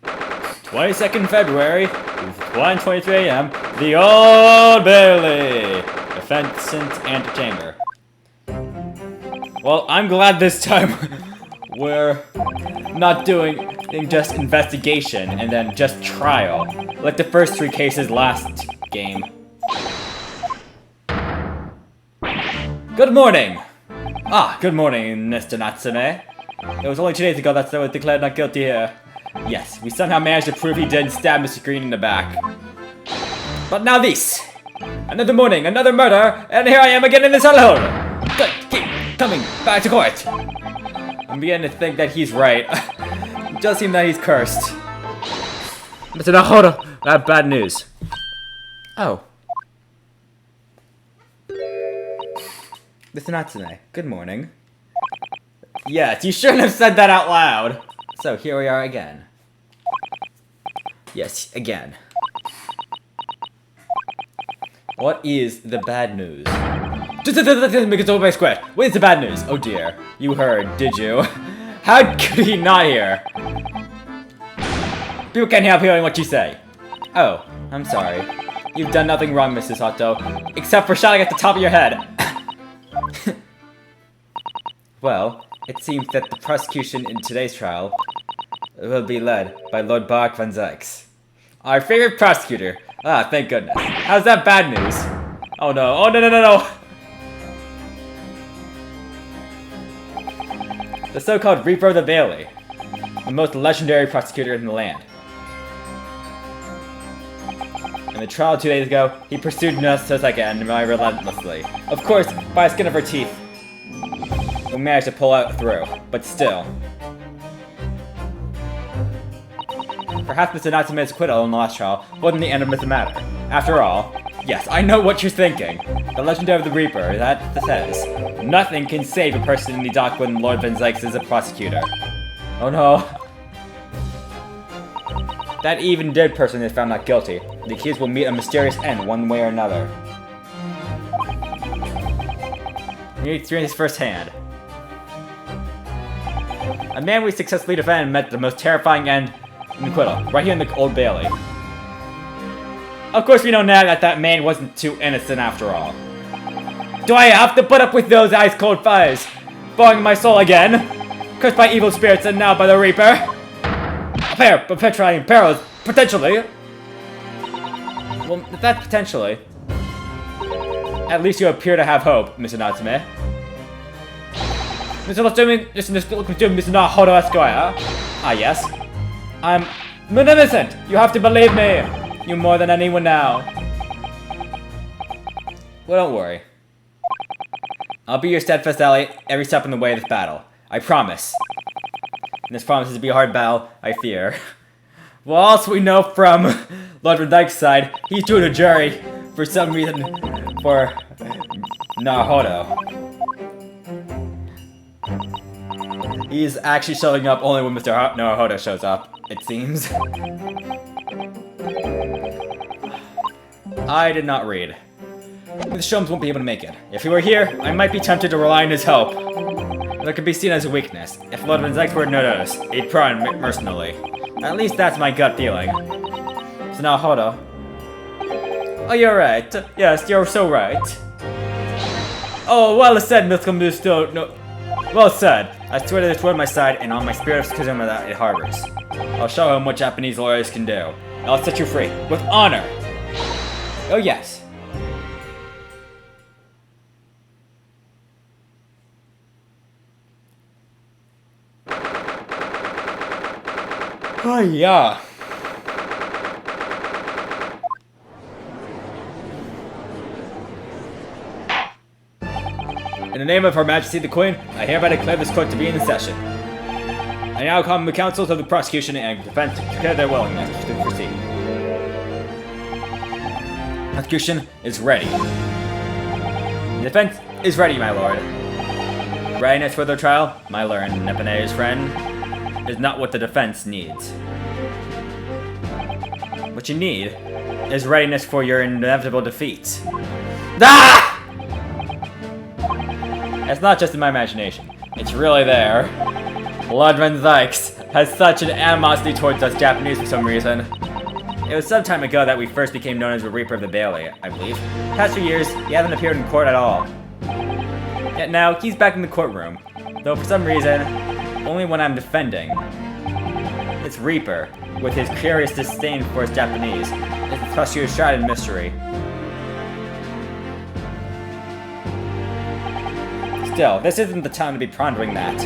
22nd February, 1:23 a.m., the Old Bailey! Defense Antechamber. Well, I'm glad this time we're not doing just investigation and then just trial, like the first 3 cases last game. Good morning! Good morning, Mr. Natsume. It was only 2 days ago that I was declared not guilty here. Yes, we somehow managed to prove he didn't stab Mr. Green in the back. But now this! Another morning, another murder, and here I am again in this hellhole! Keep coming back to court! I'm beginning to think that he's right. It does seem that he's cursed. Mr. Nahodo, I have bad news. Oh. Mr. Natsume, good morning. Yes, you shouldn't have said that out loud. So here we are again. Yes, again. What is the bad news? Make it over by square. What is the bad news? Oh dear. You heard, did you? How could he not hear? People can't help hearing what you say. Oh, I'm sorry. You've done nothing wrong, Mrs. Sato, except for shouting at the top of your head. Well, it seems that the prosecution in today's trial will be led by Lord Bach van Zykes. Our favorite prosecutor. Thank goodness. How's that bad news? Oh no, oh no. The so-called Reaper of the Bailey. The most legendary prosecutor in the land. In the trial 2 days ago, he pursued Soseki and I relentlessly. Of course, by the skin of her teeth. We managed to pull out through, but still. Perhaps Mr. Natsume's acquittal in the last trial wasn't the end of the matter. After all, yes, I know what you're thinking. The legend of the Reaper, that says, nothing can save a person in the dock when Lord Van Zykes is a prosecutor. Oh no. That even dead person is found not guilty. The accused will meet a mysterious end one way or another. He experienced firsthand. A man we successfully defended met the most terrifying end in acquittal, right here in the Old Bailey. Of course we know now that that man wasn't too innocent after all. Do I have to put up with those ice-cold fires? Boring my soul again? Cursed by evil spirits and now by the Reaper? Perpetuating perils, potentially. Well, that's potentially. At least you appear to have hope, Mr. Natsume. Mr. Nahodo Esquire. Yes. I'm innocent! You have to believe me! You more than anyone now. Well, don't worry. I'll be your steadfast ally every step in the way of this battle. I promise. And this promises to be a hard battle, I fear. Well, also we know from Lord Van Dyke's side, he's doing a jury for some reason for Nahodo. He's actually showing up only when Mr. Nahodo shows up, it seems. I did not read. Mr. Sholmes won't be able to make it. If he were here, I might be tempted to rely on his help. That could be seen as a weakness. If Lord Van Zykes were to notice, he'd pry on mercenarily. At least that's my gut feeling. So now, Nahodo. Oh, you're right. Yes, you're so right. Oh, well said, Mr. No. Well said. I swear to this word on my side and on my spirit of schism that it harbors. I'll show him what Japanese lawyers can do. I'll set you free. With honor! Oh, yes. Oh, yeah. In the name of Her Majesty the Queen, I hereby declare this court to be in session. I now call the counsels of the prosecution and defense to declare their willingness to proceed. Prosecution is ready. The defense is ready, my lord. Readiness for their trial, my learned Japanese friend, is not what the defense needs. What you need is readiness for your inevitable defeat. Ah! It's not just in my imagination. It's really there. Lord Van Zykes, has such an animosity towards us Japanese for some reason. It was some time ago that we first became known as the Reaper of the Bailey, I believe. Past few years, he hasn't appeared in court at all. Yet now, he's back in the courtroom. Though for some reason, only when I'm defending. It's Reaper, with his curious disdain for his Japanese, is the prosecutor's shrouded in mystery. Still, this isn't the time to be pondering that.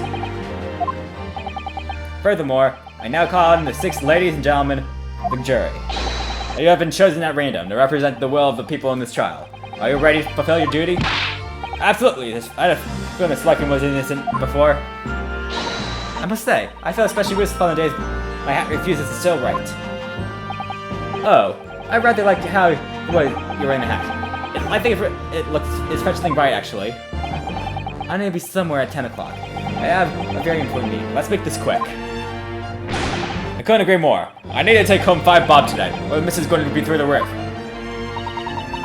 Furthermore, I now call on the 6 ladies and gentlemen of the jury. You have been chosen at random to represent the will of the people in this trial. Are you ready to fulfill your duty? Absolutely. I had a feeling this selection was innocent before. I must say, I feel especially wistful on the days my hat refuses to still right. Oh, I rather like how you're wearing the hat. I think it looks especially bright, actually. I need to be somewhere at 10 o'clock. I have a very important meeting. Let's make this quick. I couldn't agree more. I need to take home 5 bob tonight, or the missus is going to be through the roof.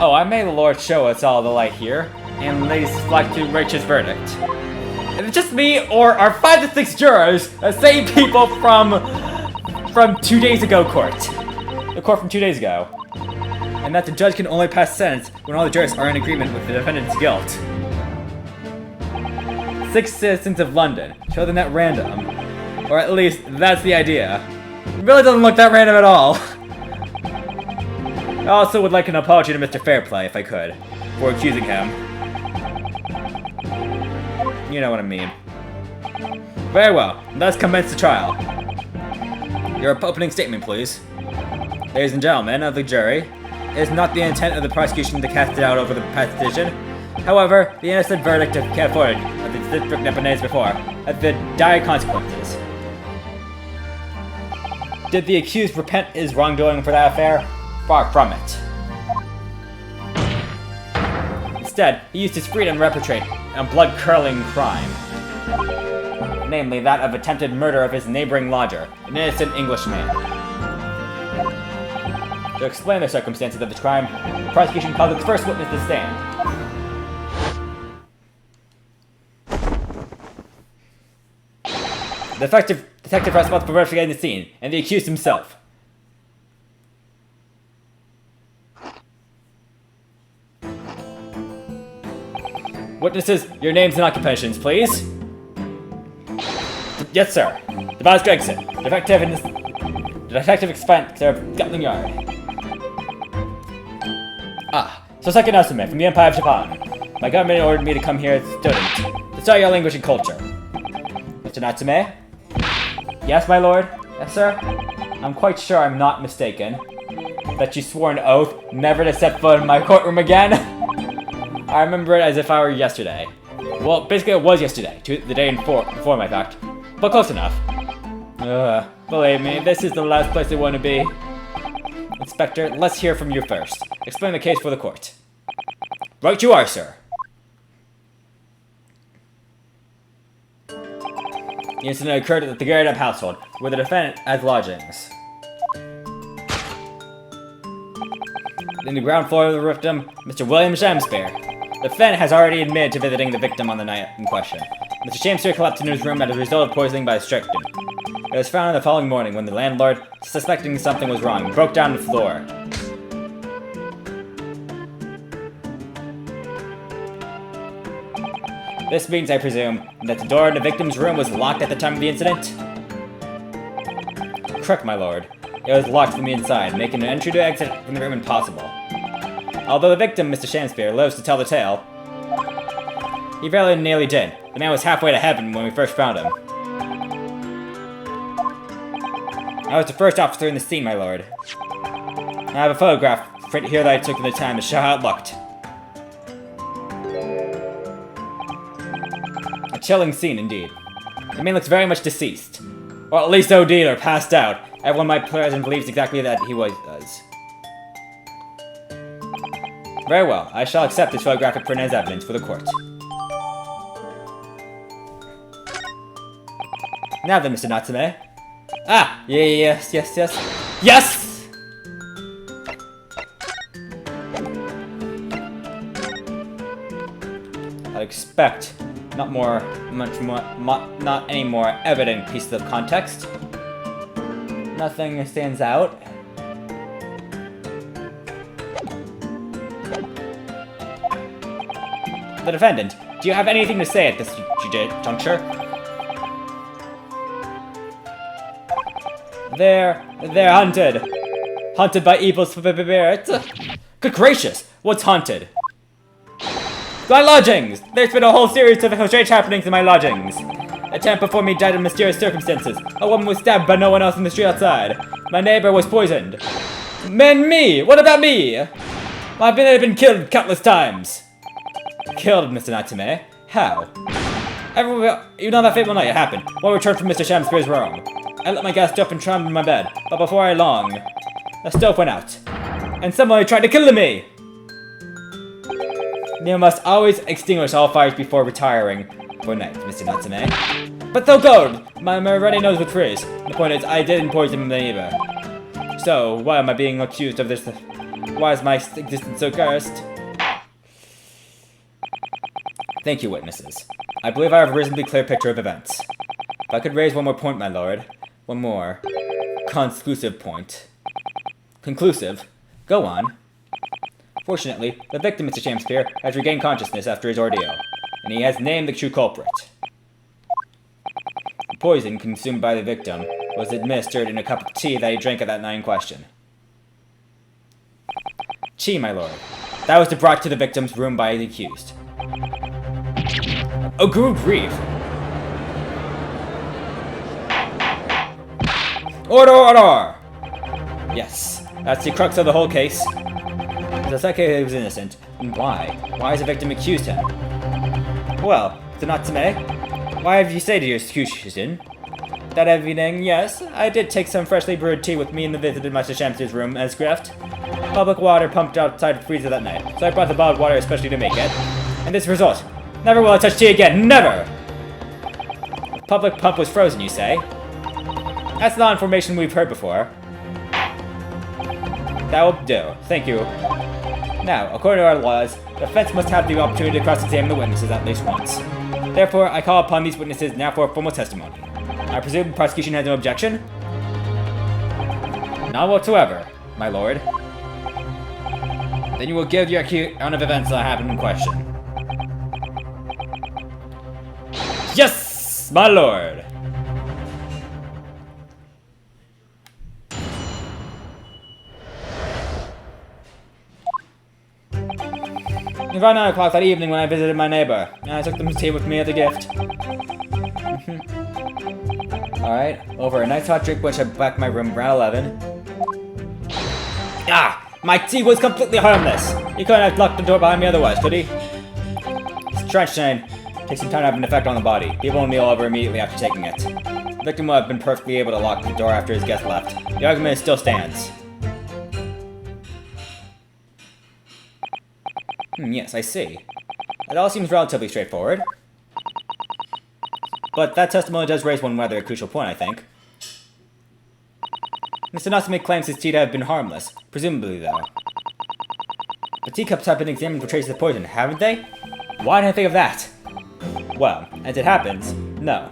Oh, I may the Lord show us all the light here, and ladies flock to reach his verdict. Is it just me, or are 5 to 6 jurors the same people from 2 days ago court? The court from 2 days ago. And that the judge can only pass sentence when all the jurors are in agreement with the defendant's guilt. 6 citizens of London, chosen at random. Or at least, that's the idea. It really doesn't look that random at all. I also would like an apology to Mr. Fairplay, if I could, for accusing him. You know what I mean. Very well, let's commence the trial. Your opening statement, please. Ladies and gentlemen of the jury, it is not the intent of the prosecution to cast doubt over the petition. However, the innocent verdict of California of the district Japanese before has the dire consequences. Did the accused repent his wrongdoing for that affair? Far from it. Instead, he used his freedom to perpetrate a blood-curdling crime. Namely, that of attempted murder of his neighboring lodger, an innocent Englishman. To explain the circumstances of this crime, the prosecution called its first witness to stand. The detective responsible for investigating the scene, and the accused himself. Witnesses, your names and occupations, please. Yes, sir. Tobias Gregson, Detective Inspector of Scotland Yard. Ah, Soseki Natsume from the Empire of Japan. My government ordered me to come here as a student to study your language and culture. Mr. Natsume? Yes, my lord? Yes, sir? I'm quite sure I'm not mistaken. That you swore an oath never to set foot in my courtroom again? I remember it as if I were yesterday. Well, basically it was yesterday, the day before my fact. But close enough. Believe me, this is the last place I want to be. Inspector, let's hear from you first. Explain the case for the court. Right you are, sir. The incident occurred at the Garrett household, where the defendant has lodgings. In the ground floor of the victim, Mr. William Shamspeare. The defendant has already admitted to visiting the victim on the night in question. Mr. Shamspeare collapsed in his room as a result of poisoning by strychnine. It was found the following morning when the landlord, suspecting something was wrong, broke down the floor. This means, I presume, that the door in the victim's room was locked at the time of the incident? Correct, my lord. It was locked from the inside, making an entry to exit from the room impossible. Although the victim, Mr. Shamspeare, lives to tell the tale, he very nearly did. The man was halfway to heaven when we first found him. I was the first officer in the scene, my lord. I have a photograph here that I took in the time to show how it looked. A chilling scene, indeed. The man looks very much deceased. Or at least OD'd or passed out. Everyone in my present believes exactly that he does. Very well, I shall accept this photographic print as evidence for the court. Now then, Mr. Natsume. Ah! Yes! Yes! I'd expect not any more evident pieces of context. Nothing stands out. The defendant, do you have anything to say at this juncture? They're hunted. Haunted by evil spirits. Good gracious, what's haunted? My lodgings! There's been a whole series of strange happenings in my lodgings. A tenant before me died in mysterious circumstances. A woman was stabbed by no one else in the street outside. My neighbor was poisoned. Man, me! What about me? I've been killed countless times. Killed, Mr. Natsume? How? You know that fateful night it happened. When I returned from Mr. Shamspeare's room. I lit my gas stove and trembled in my bed, but before long, the stove went out, and someone tried to kill me! You must always extinguish all fires before retiring for night, Mr. Natsume. But so good! My already knows what freeze. The point is, I didn't poison the neighbor. So, why am I being accused of this? Why is my existence so cursed? Thank you, witnesses. I believe I have a reasonably clear picture of events. If I could raise one more point, my lord. One more. Conclusive point. Conclusive? Go on. Fortunately, the victim, Mr. Shamspeare, has regained consciousness after his ordeal, and he has named the true culprit. The poison consumed by the victim was administered in a cup of tea that he drank at that night in question. Tea, my lord. That was brought to the victim's room by the accused. Oh, good grief! Order, order! Yes, that's the crux of the whole case. Soseki was innocent, and why? Why has the victim accused him? Well, Mr. Natsume, why have you say to your accusation? That evening, yes, I did take some freshly brewed tea with me and visited Mr. Shamspeare's room as grift. Public water pumped outside the freezer that night, so I brought the bottled water especially to make it. And this result. Never will I touch tea again, never! The public pump was frozen, you say? That's not information we've heard before. That will do, thank you. Now, according to our laws, the defense must have the opportunity to cross-examine the witnesses at least once. Therefore, I call upon these witnesses now for formal testimony. I presume the prosecution has no objection? None whatsoever, my lord. Then you will give your account of events that happened in question. Yes, my lord! It was around 9 o'clock that evening when I visited my neighbor, and I took them to tea with me as a gift. Alright, over a nice hot drink which I back in my room around 11. Ah! My tea was completely harmless! He couldn't have locked the door behind me otherwise, could he? Trench chain takes some time to have an effect on the body. People will kneel over immediately after taking it. The victim will have been perfectly able to lock the door after his guest left. The argument still stands. Yes, I see. It all seems relatively straightforward. But that testimony does raise one rather crucial point, I think. Mr. Natsume claims his tea to have been harmless, presumably though. The teacups have been examined for traces of poison, haven't they? Why didn't I think of that? Well, as it happens, no.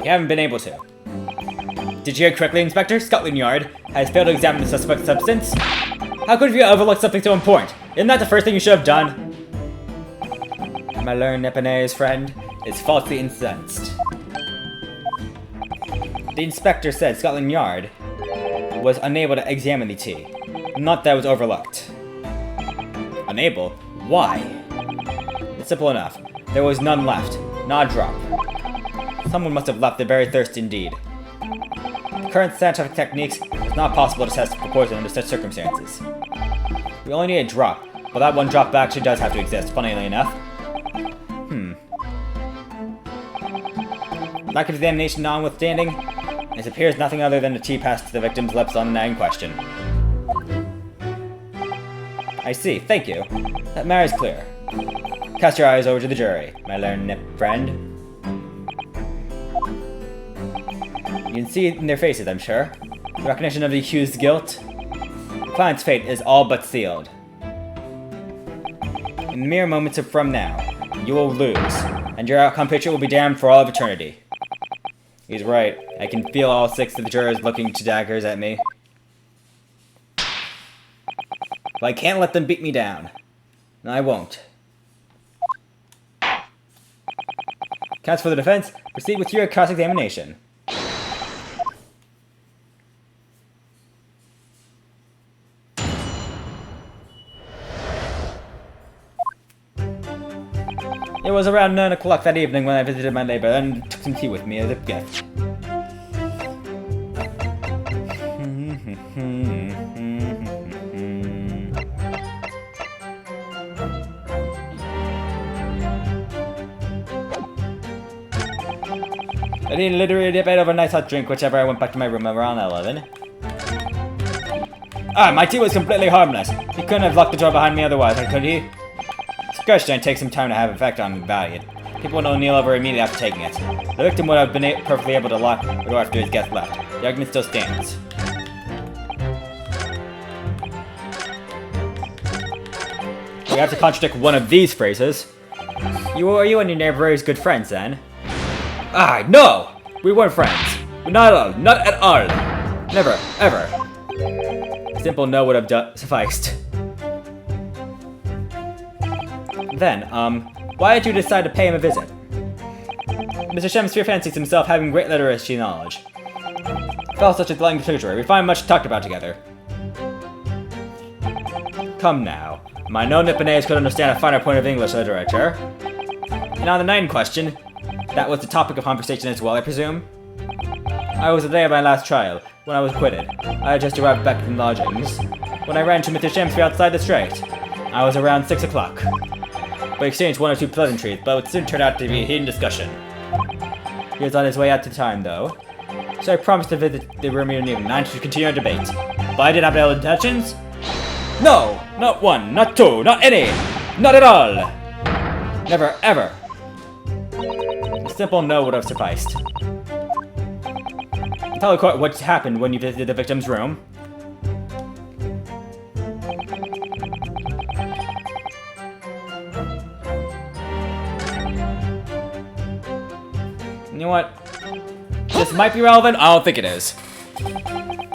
We haven't been able to. Did you hear correctly, Inspector? Scotland Yard has failed to examine the suspect's substance. How could you overlook something so important? Isn't that the first thing you should have done? My learned Japanese friend is falsely incensed. The inspector said Scotland Yard was unable to examine the tea. Not that it was overlooked. Unable? Why? It's simple enough. There was none left. Not a drop. Someone must have left it very thirsty indeed. The current scientific techniques, it's not possible to test for poison under such circumstances. We only need a drop, but that one drop actually does have to exist, funnily enough. Lack of examination notwithstanding, it appears nothing other than the tea passed to the victim's lips on the night in question. I see, thank you. That matter is clear. Cast your eyes over to the jury, my learned friend. You can see it in their faces, I'm sure. The recognition of the accused's guilt. The client's fate is all but sealed. In mere moments from now, you will lose, and your outcome picture will be damned for all of eternity. He's right. I can feel all 6 of the jurors looking to daggers at me. But I can't let them beat me down. No, I won't. Counsel for the defense, proceed with your cross-examination. It was around 9 o'clock that evening when I visited my neighbor and took some tea with me as a gift. I did a literary debate over a nice hot drink, whichever I went back to my room around 11. Ah, my tea was completely harmless. He couldn't have locked the door behind me otherwise, could he? Discretion takes some time to have effect on Valiant. People would kneel over immediately after taking it. The victim would have been perfectly able to lock the door after his guest left. The argument still stands. We have to contradict one of these phrases. You and your neighbor are good friends, then? Ah, no! We weren't friends. Not at all. Not at all. Never. Ever. A simple no would have sufficed. Then, why did you decide to pay him a visit? Mr. Sholmes fancies himself having great literacy knowledge. Fellows such as language literature, we find much talked about together. Come now. My known Nipponese could understand a finer point of English literature. And on the 9 question, that was the topic of conversation as well, I presume? I was the day of my last trial, when I was acquitted. I had just arrived back from lodgings, when I ran to Mr. Sholmes outside the strait. I was around 6 o'clock. We exchanged 1 or 2 pleasantries, but it soon turned out to be a heated discussion. He was on his way out to time, though, so I promised to visit the room at noon and to continue our debate. But I did have ill intentions? No! Not 1, not 2, not any! Not at all! Never, ever! A simple no would have sufficed. Tell the court what happened when you visited the victim's room. You know what? This might be relevant. I don't think it is.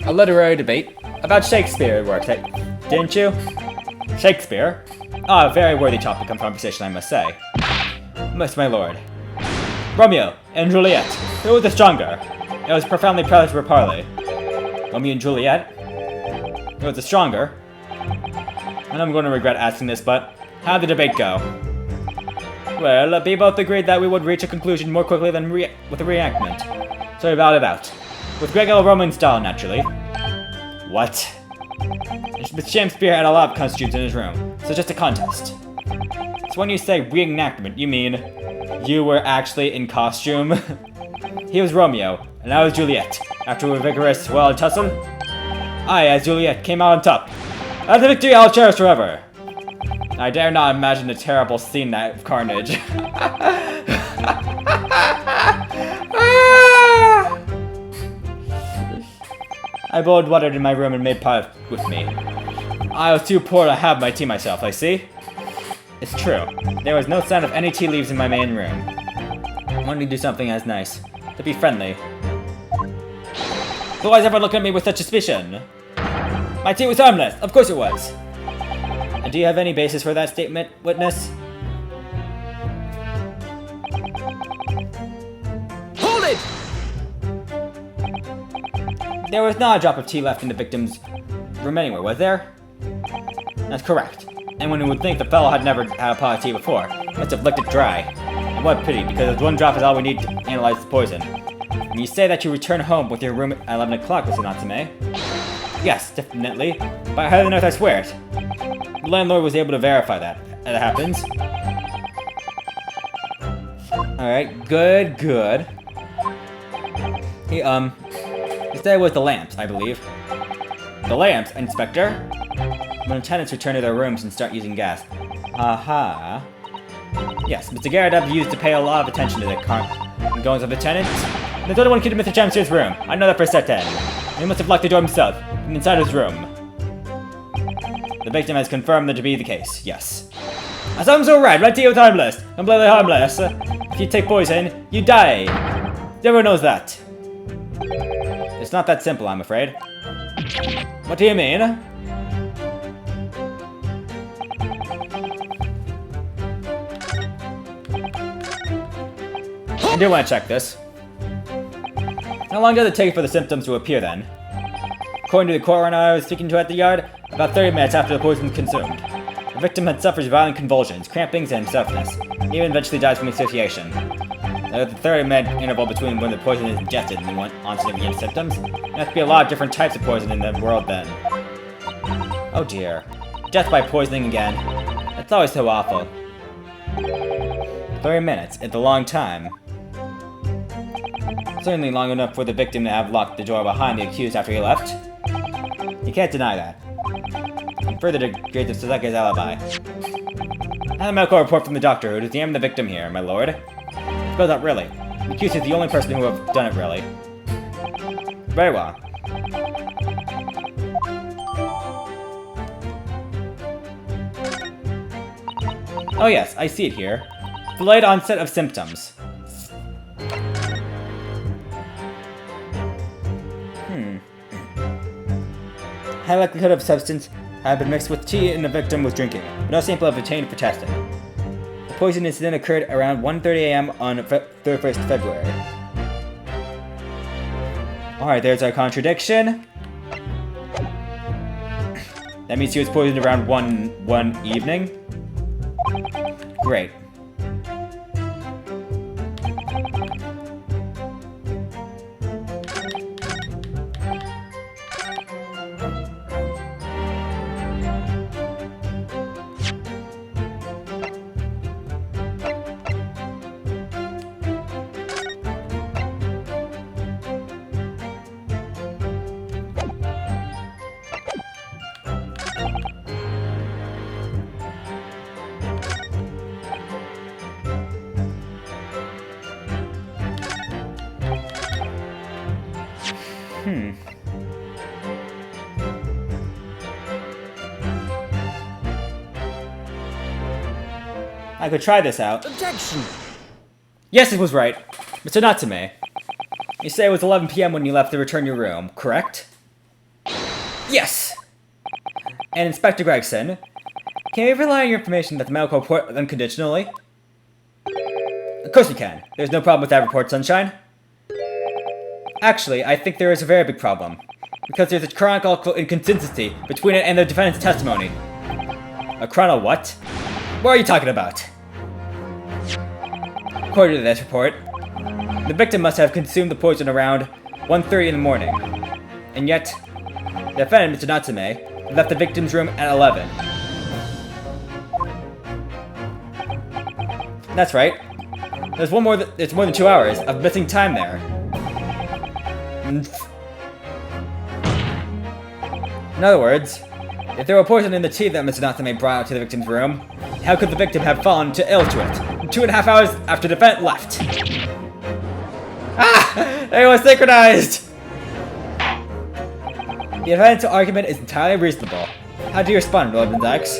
A literary debate about Shakespeare works, didn't you? Shakespeare? Ah, a very worthy topic of conversation, I must say. Most my lord. Romeo and Juliet. Who was the stronger? It was profoundly proud to parley. Romeo and Juliet? Who was the stronger? And I'm going to regret asking this, but how'd the debate go? Well, we both agreed that we would reach a conclusion more quickly than with a reenactment. So we battled it out. With Greco-Roman style, naturally. What? But Shakespeare had a lot of constitutes in his room, so just a contest. So when you say reenactment, you mean you were actually in costume? He was Romeo, and I was Juliet. After a vigorous, wild tussle, I, as Juliet, came out on top. That's a victory I'll cherish forever. I dare not imagine the terrible scene of carnage. I boiled water in my room and made pot with me. I was too poor to have my tea myself, I see. It's true. There was no sign of any tea leaves in my main room. I wanted to do something as nice. To be friendly. Who was ever looking at me with such suspicion? My tea was harmless. Of course it was. And do you have any basis for that statement, witness? Hold it! There was not a drop of tea left in the victim's room anywhere, was there? That's correct. Anyone who would think the fellow had never had a pot of tea before must have licked it dry. And what a pity, because 1 drop is all we need to analyze the poison. And you say that you return home with your room at 11 o'clock, Mr. Natsume? Yes, definitely. By heaven and earth, I swear it. The landlord was able to verify that. That happens. Alright, good, good. He said it was the lamps, I believe. The lamps, Inspector? When tenants return to their rooms and start using gas. Aha. Yes, Mr. Garrett used to pay a lot of attention to the goings of the tenants. There's only one key to Mr. Chelmsford's room. I know that for certain. He must have locked the door himself, from inside his room. The victim has confirmed that to be the case, yes. That sounds alright, my tea was harmless. Completely harmless. If you take poison, you die. Everyone knows that. It's not that simple, I'm afraid. What do you mean? I do want to check this. How long does it take for the symptoms to appear then? According to the coroner I was speaking to at the yard, about 30 minutes after the poison was consumed. The victim had suffered violent convulsions, crampings, and stiffness. He even eventually dies from asphyxiation. The 30-minute interval between when the poison is ingested and the onset of the symptoms, there has to be a lot of different types of poison in the world then. Oh dear. Death by poisoning again. That's always so awful. 30 minutes. It's a long time. Certainly long enough for the victim to have locked the door behind the accused after he left. You can't deny that. And further degrades of Soseki's alibi. I had a medical report from the doctor who examined the victim here, my lord. I suppose not really. The accused is the only person who have done it really. Very well. Oh yes, I see it here. Delayed onset of symptoms. High likelihood of substance had been mixed with tea and the victim was drinking, but no sample have obtained for testing. The poison incident occurred around 1:30 a.m. on 31st February. Alright, there's our contradiction. That means he was poisoned around one evening. Great. I could try this out. Objection! Yes, it was right. Mr. Natsume. You say it was 11 p.m. when you left to return your room, correct? Yes! And Inspector Gregson, can we rely on your information that the medical report unconditionally? Of course we can. There's no problem with that report, Sunshine. Actually, I think there is a very big problem. Because there's a chronological inconsistency between it and the defendant's testimony. A chrono what? What are you talking about? According to this report, the victim must have consumed the poison around 1:30 in the morning. And yet, the defendant, Mr. Natsume, left the victim's room at 11. That's right. There's more than 2 hours of missing time there. In other words, if there were poison in the tea that Mr. Natsume brought out to the victim's room, how could the victim have fallen ill to it 2.5 hours after the defendant left? Ah! They were synchronized! The defendant's argument is entirely reasonable. How do you respond, Lord X?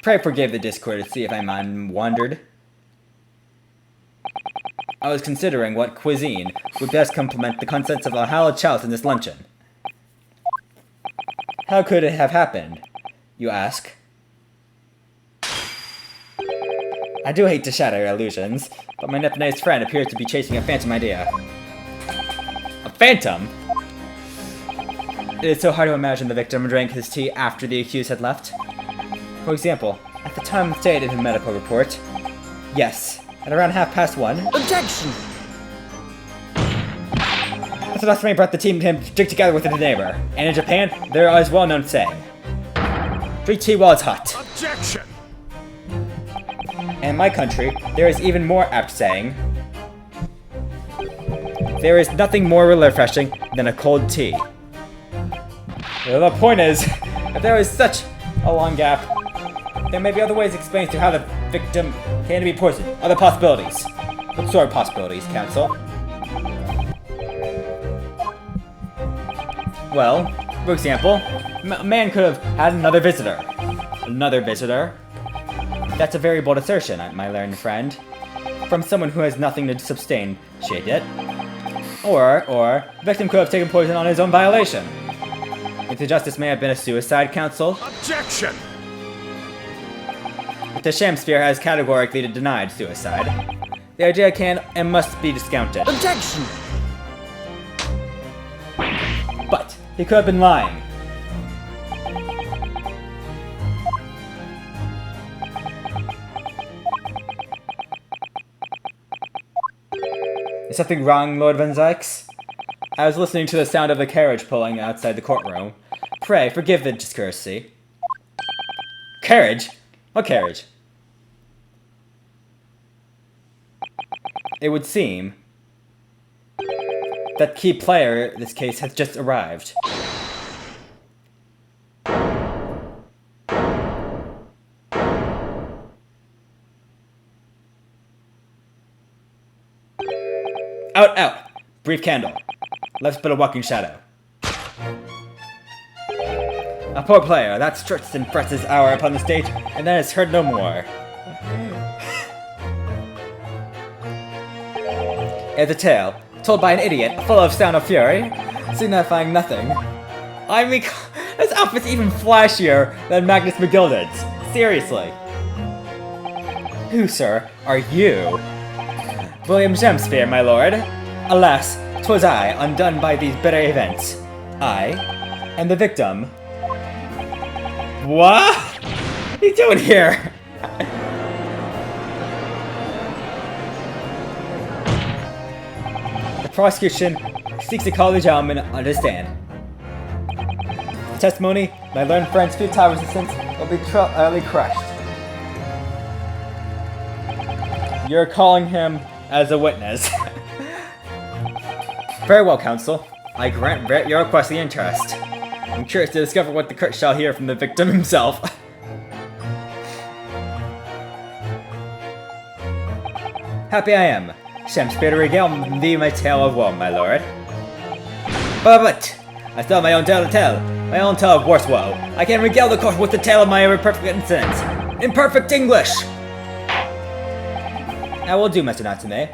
Pray forgive the discourtesy if my mind wandered. I was considering what cuisine would best complement the contents of a hallowed chalice in this luncheon. How could it have happened, you ask? I do hate to shatter your illusions, but my Neptunized friend appears to be chasing a phantom idea. A phantom? It is so hard to imagine the victim drank his tea after the accused had left. For example, at the time stated in the medical report, yes, at around 1:30. Objection! Mr. Natsume brought the team to him to drink together with his neighbor, and in Japan, there is a well-known saying, drink tea while it's hot. Objection! And in my country, there is even more apt saying, there is nothing more refreshing than a cold tea. Well, the point is, if there is such a long gap, there may be other ways explained to how the victim came to be poisoned. Other possibilities. What sort of possibilities, Counsel? Well, for example, a man could have had another visitor. Another visitor? That's a very bold assertion, my learned friend. From someone who has nothing to substantiate it. Or, the victim could have taken poison on his own violation. If the justice may have been a suicide, counsel. Objection! But the Shamsphere has categorically denied suicide. The idea can and must be discounted. Objection! But he could have been lying. Is something wrong, Lord Van Zykes? I was listening to the sound of the carriage pulling outside the courtroom. Pray, forgive the discourtesy. Carriage? What carriage? It would seem that key player in this case has just arrived. Out, out! Brief candle. Left but a walking shadow. A poor player that struts and frets his hour upon the stage, and then is heard no more. It's a tale, told by an idiot, full of sound of fury, signifying nothing. I mean, this outfit's even flashier than Magnus McGilded's. Seriously. Who, sir, are you? William Shamsphere, my lord. Alas, 'twas I, undone by these bitter events. I am the victim. What? What are you doing here? The prosecution seeks to call the gentleman on his stand. The testimony, my learned friend's futile resistance will be utterly crushed. You're calling him as a witness. Very well, counsel. I grant your request the interest. I'm curious to discover what the court shall hear from the victim himself. Happy I am, Shamsphere, to regale thee my tale of woe, my lord. But I still have my own tale to tell, my own tale of worse woe. I can regale the court with the tale of my imperfect incident. Imperfect English! That will do, Mr. Natsume.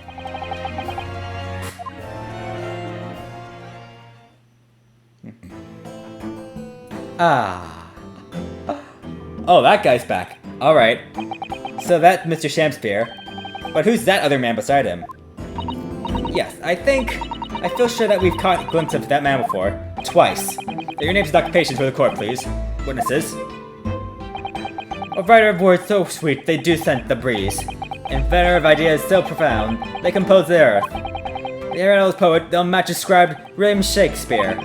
Ah. Oh, that guy's back. Alright. So that's Mr. Shamsphere. But who's that other man beside him? Yes, I feel sure that we've caught a glimpse of that man before. Twice. Your names and occupations for the court, please. Witnesses. A writer of words so sweet, they do scent the breeze. Inventor of ideas so profound, they compose the earth. The Herlock poet, the unmatched scribe, William Shakespeare.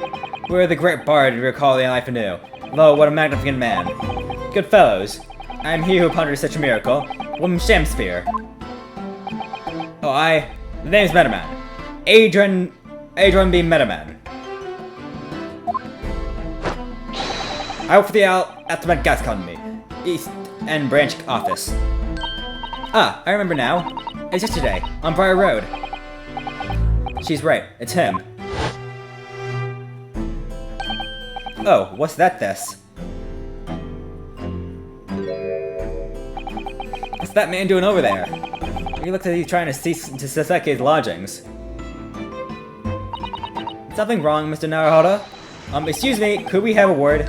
We're the great bard to recall the life anew. Lo, what a magnificent man. Good fellows, I am he who pondered such a miracle, William Shamsphere. Oh, the name's Metermann. Adron B. Metermann. I work for the Alamont Gas Company, East End Branch Office. Ah, I remember now. It's yesterday, on Briar Road. She's right, it's him. Oh, what's this? What's that man doing over there? He looks like he's trying to cease to Soseki's lodgings. Something wrong, Mr. Naruhodo? Excuse me, could we have a word?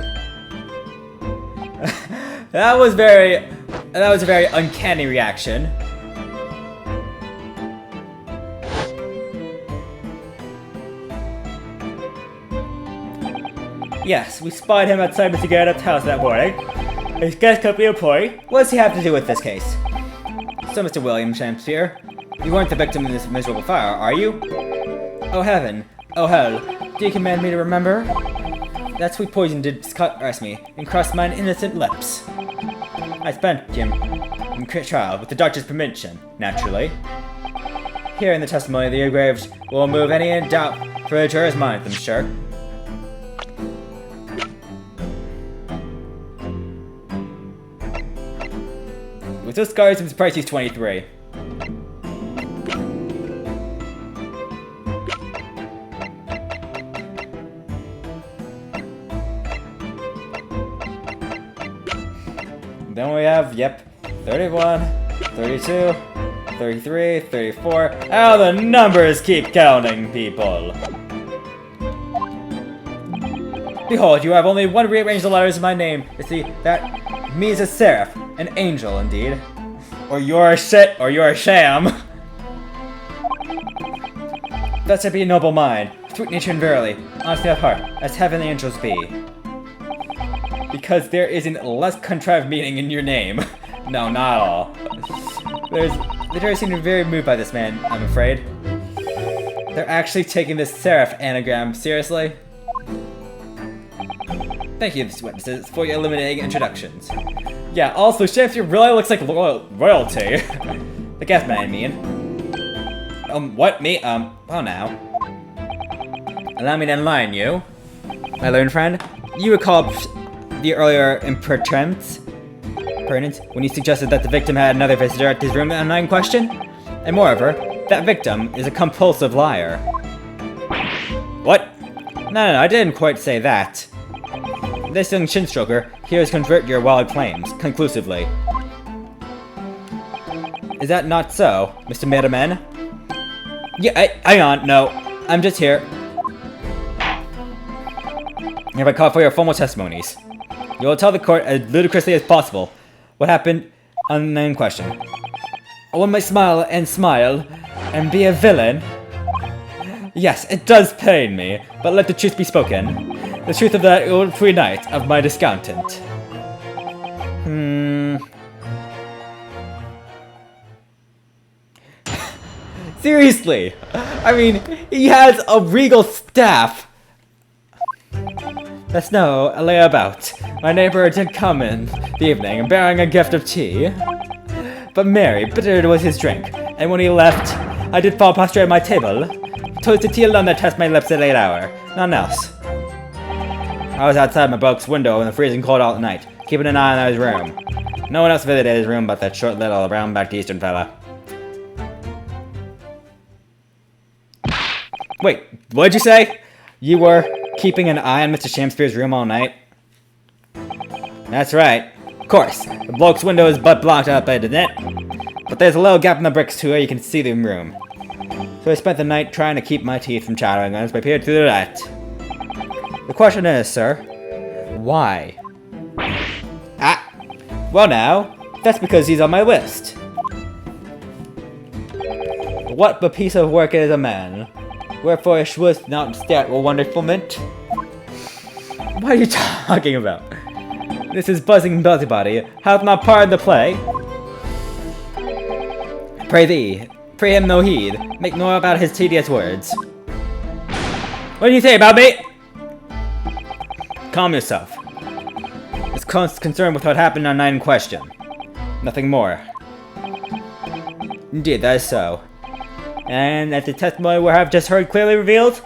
That was a very uncanny reaction. Yes, we spied him outside Mr. Garrett's house that morning. His gas company employee. What does he have to do with this case? So, Mr. William Shamsphere, you weren't the victim in this miserable fire, are you? Oh heaven, oh hell, do you command me to remember? That sweet poison did caress me, and crossed mine innocent lips. I spent him in trial with the doctor's permission, naturally. Here in the testimony, the aggrieved will remove any doubt for the juror's mind, I'm sure. With those scars, I'm surprised he's 23. Then we have, yep, 31, 32, 33, 34. Oh, the numbers keep counting, people. Behold, you have only one rearranged the letters of my name. You see, that means a seraph, an angel, indeed. Or you're a sham. That should be a noble mind, sweet nature and verily, honesty of heart, as heavenly angels be. Because there isn't less contrived meaning in your name. No, not at all. The jury seem to be very moved by this man, I'm afraid. They're actually taking this seraph anagram seriously. Thank you, witnesses, for your illuminating introductions. Yeah, also, Shakespeare really looks like royalty. The guest man, I mean. What? Me? Oh now. Allow me to enlighten you, my learned friend. You recall the earlier impertinence when he suggested that the victim had another visitor at his room on the night in question? And moreover, that victim is a compulsive liar. What? No, I didn't quite say that. This young chin-stroker here has convert your wild claims, conclusively. Is that not so, Mr. Metermann? Yeah, hang on, no. I'm just here. Have I called for your formal testimonies? You will tell the court as ludicrously as possible what happened on the night in question. One might smile and be a villain. Yes, it does pain me, but let the truth be spoken. The truth of that old free night of my discontent. Seriously! I mean, he has a regal staff! The snow lay about. My neighbor did come in the evening, bearing a gift of tea. But merry, bitter was his drink, and when he left, I did fall prostrate at my table. 'Twas the tea alone that touched my lips at late hour, none else. I was outside my book's window in the freezing cold all night, keeping an eye on his room. No one else visited his room but that short little brown-backed Eastern fella. Wait, what'd you say? You were keeping an eye on Mr. Shakespeare's room all night? That's right. Of course, the bloke's window is but blocked up, isn't it? But there's a little gap in the bricks too where you can see the room. So I spent the night trying to keep my teeth from chattering as I peered through that. The question is, sir, why? Well now, that's because he's on my list. What a piece of work is a man. Wherefore I should not start a wonderful mint. What are you talking about? This is buzzing busybody. Hath not part of the play? Pray thee, pray him no heed. Make no about his tedious words. What do you say about me? Calm yourself. It's concerned with what happened on night in question. Nothing more. Indeed, that is so. And as the testimony we have just heard clearly revealed,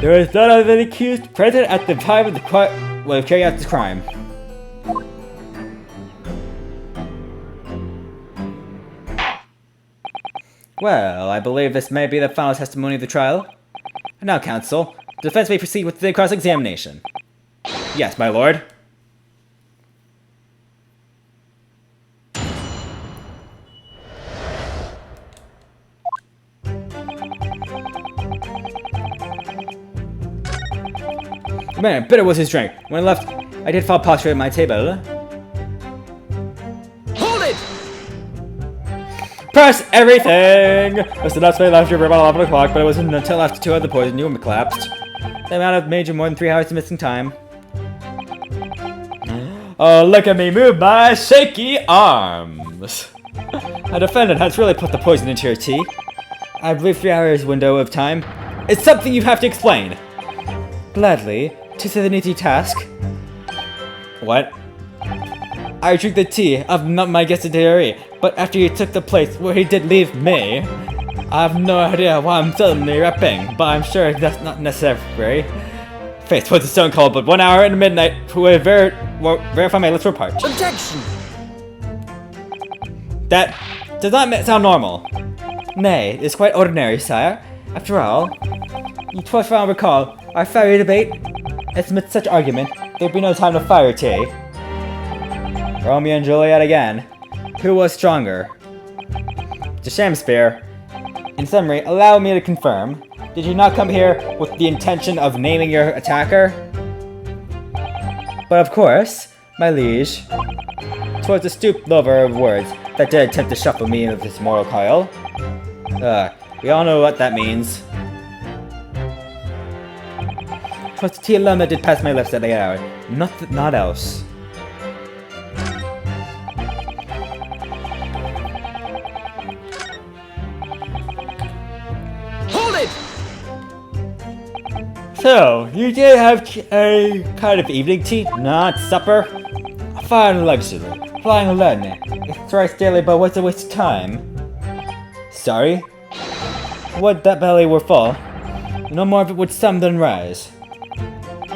there is none of the accused present at the time of the carry out this crime. Well, I believe this may be the final testimony of the trial. And now, counsel, the defense may proceed with the cross-examination. Yes, my lord. Man, bitter was his drink. When I left, I did fall prostrate at my table. Hold it! Press everything! Mr. Natsume left your room at 11 o'clock, but it wasn't until after 2 of the poison you collapsed. They might have made you more than 3 hours of missing time. Oh, look at me move my shaky arms! A defendant has really put the poison into your tea. I believe 3 hours window of time. It's something you have to explain. Gladly. 'Tis an easy task. What? I drink the tea of not my guest diary, but after he took the place where he did leave me, I have no idea why I'm suddenly rapping, but I'm sure that's not necessary. Faith was a stone cold, but 1 hour and midnight who would verify my lips were parched. Objection! That does not sound normal. Nay, it's quite ordinary, sire. After all, you 12 round recall our fiery debate. Amidst such argument, there'd be no time to fire tea. Romeo and Juliet again. Who was stronger? To Shakespeare. In summary, allow me to confirm. Did you not come here with the intention of naming your attacker? But of course, my liege. 'Twas the stooped lover of words that did attempt to shuffle me into this mortal coil. We all know what that means. 'Twas the tea alone that did pass my lips at the hour, not else. Hold it! So, you did have a kind of evening tea, not supper? A fine luxury, flying alone. It's thrice daily, but what's a waste of time? Sorry? Would that belly were full, no more of it would some than rise.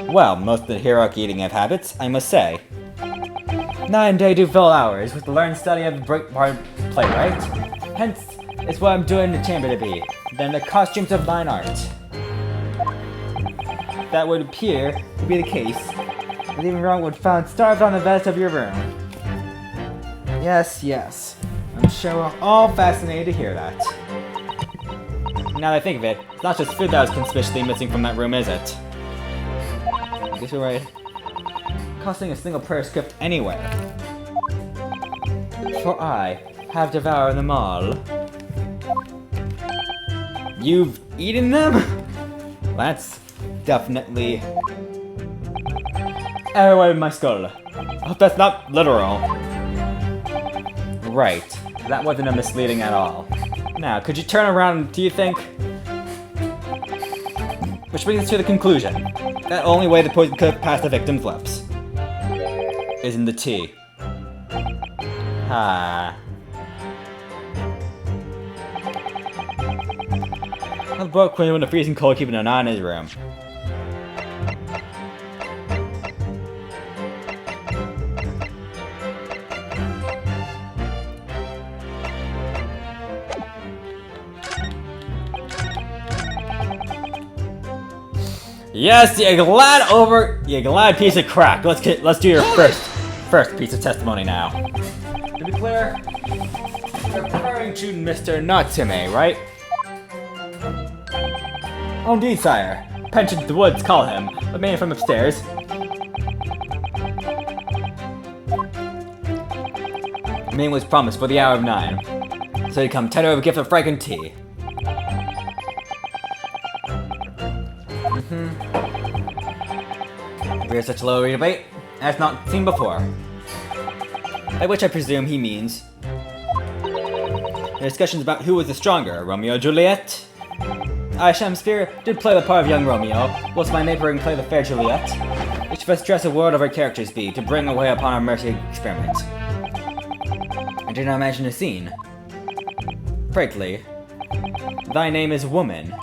Well, most of the heroic eating have habits, I must say. 9 day do fill hours with the learned study of the breakbard playwright. Hence, is what I'm doing in the chamber to be, than the costumes of mine art. That would appear to be the case. Leaving wrong would found starved on the bed of your room. Yes. I'm sure we're all fascinated to hear that. Now that I think of it, it's not just food that was conspicuously missing from that room, is it? I guess you're right. Costing a single prayer script anywhere. For I have devoured them all. You've eaten them? That's definitely arrow in my skull. I hope that's not literal. Right. That wasn't a misleading at all. Now, could you turn around, do you think? Which brings us to the conclusion. That only way the poison could have passed the victim's lips is in the tea. I'll book Quinby in the freezing cold, keeping an eye on his room. Yes, you glad piece of crack. Let's do your first piece of testimony now. To be clear, you're referring to Mr. Natsume, right? Oh, indeed, sire. Pension to the woods, call him. The man from upstairs. The man was promised for the hour of 9, so he'd come tender of a gift of fragrant tea. We're such low debate as not seen before. By which I presume he means the discussions about who was the stronger, Romeo or Juliet. I, Shakespeare, did play the part of young Romeo, whilst my neighbouring play the fair Juliet. Each of us dress a world of our characters be, to bring away upon our mercy experiment. I did not imagine the scene. Frankly, thy name is woman.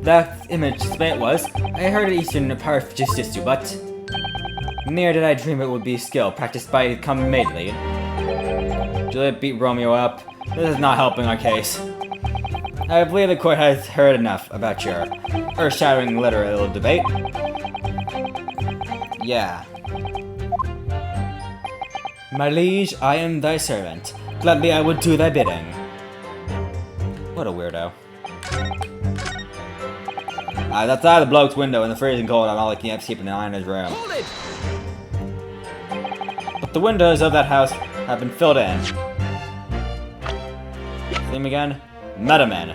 That image it was. I heard it Eastern part of justice, but ne'er did I dream it would be skill practiced by the common maidly. Juliet beat Romeo up. This is not helping our case. I believe the court has heard enough about your earth-shattering literal debate. Yeah. My liege, I am thy servant. Gladly I would do thy bidding. What a weirdo. That's out of the bloke's window in the freezing cold. I'm all looking up, keeping an eye on his room. Hold it! But the windows of that house have been filled in. Name again? Metermann.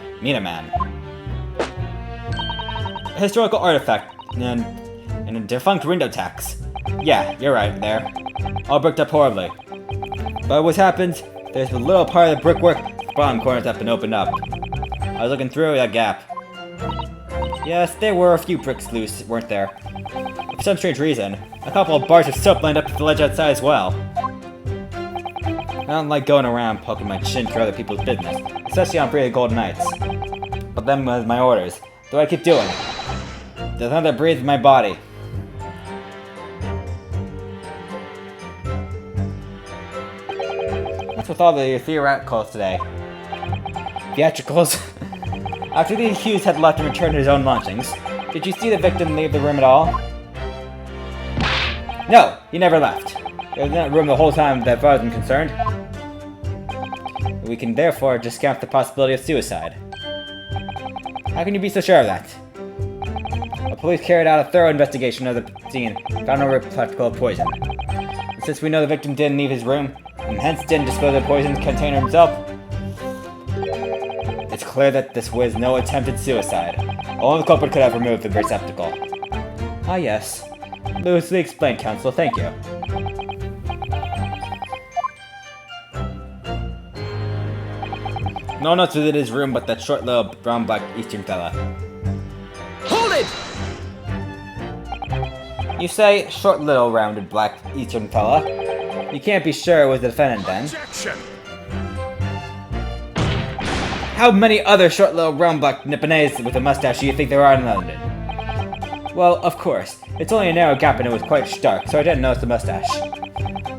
A historical artifact and a defunct window tax. Yeah, you're right there. All bricked up horribly. But what happens? There's a little part of the brickwork, the bottom corners have been opened up. I was looking through that gap. Yes, there were a few bricks loose, weren't there? For some strange reason, a couple of bars of soap lined up to the ledge outside as well. I don't like going around poking my chin through other people's business, especially on freezing cold nights. But them was my orders. So I keep doing. There's nothing that breathes in my body. What's with all the theatricals today? Theatricals? After the accused had left and returned to his own lodgings, did you see the victim leave the room at all? No, he never left. It was in that room the whole time that far as I'm concerned. We can therefore discount the possibility of suicide. How can you be so sure of that? The police carried out a thorough investigation of the scene, found no receptacle of poison. And since we know the victim didn't leave his room, and hence didn't dispose of the poison container himself, it's clear that this was no attempted suicide. Only the culprit could have removed the receptacle. Ah yes. Loosely explained, Counsel, thank you. No one else was in his room but that short little brown black Eastern fella. Hold it! You say short little rounded black Eastern fella. You can't be sure it was the defendant then. Objection! How many other short little brown black Nipponese with a mustache do you think there are in London? Well, of course. It's only a narrow gap and it was quite stark, so I didn't notice the mustache.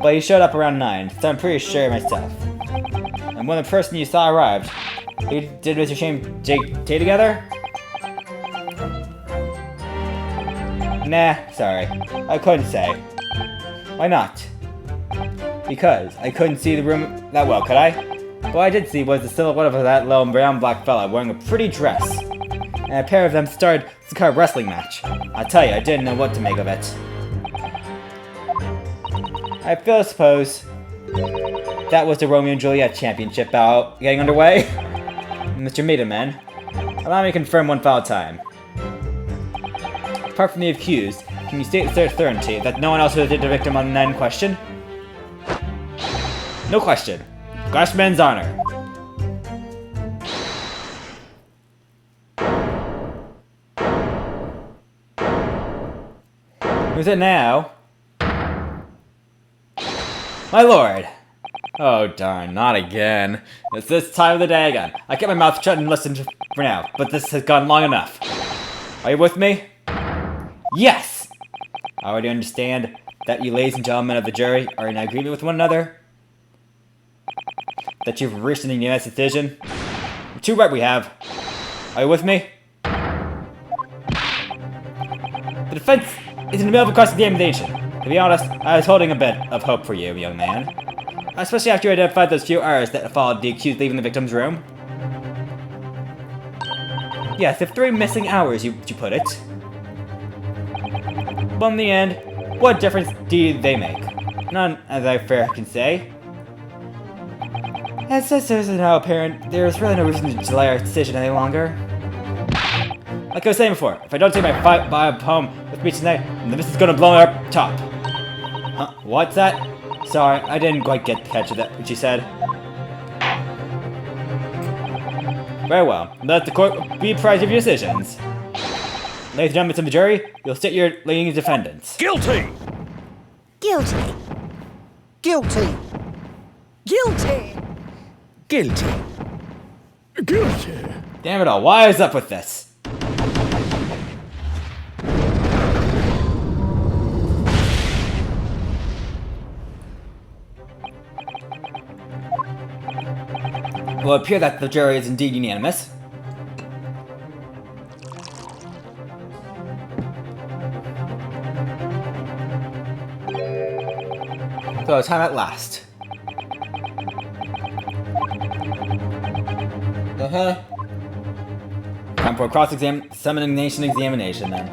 But he showed up around 9, so I'm pretty sure myself. And when the person you saw arrived, did Mr. Shane Jake Tay together? Nah, sorry. I couldn't say. Why not? Because I couldn't see the room that well, could I? What I did see was the silhouette of that little brown black fella wearing a pretty dress. And a pair of them started some kind of wrestling match. I'll tell you, I didn't know what to make of it. I suppose that was the Romeo and Juliet championship bout getting underway. Mr. Metermann, allow me to confirm one final time. Apart from the accused, can you state with certainty that no one else visited the victim on the night in question? No question. Glassman's honor. Who's it now? My lord! Oh darn, not again. It's this time of the day again. I kept my mouth shut and listened for now, but this has gone long enough. Are you with me? Yes! I already understand that you ladies and gentlemen of the jury are in agreement with one another. That you've reached an unanimous decision. Too right we have. Are you with me? The defense is in the middle of a cross-examination. To be honest, I was holding a bit of hope for you, young man. Especially after you identified those few hours that followed the accused leaving the victim's room. Yes, the 3 missing hours, you put it. But in the end, what difference do they make? None, as I can say. As this is now apparent, there is really no reason to delay our decision any longer. Like I was saying before, if I don't take my vibe home with me tonight, then this is gonna blow up top. Huh? What's that? Sorry, I didn't quite catch that, what you said. Very well, let the court be apprised of your decisions. Ladies and gentlemen of the jury, you'll state your leading defendants. Guilty! Guilty. Guilty. Guilty. Guilty. Guilty. Damn it all, why is up with this? It will appear that the jury is indeed unanimous. So, time at last. Time for a cross-examination examination, then.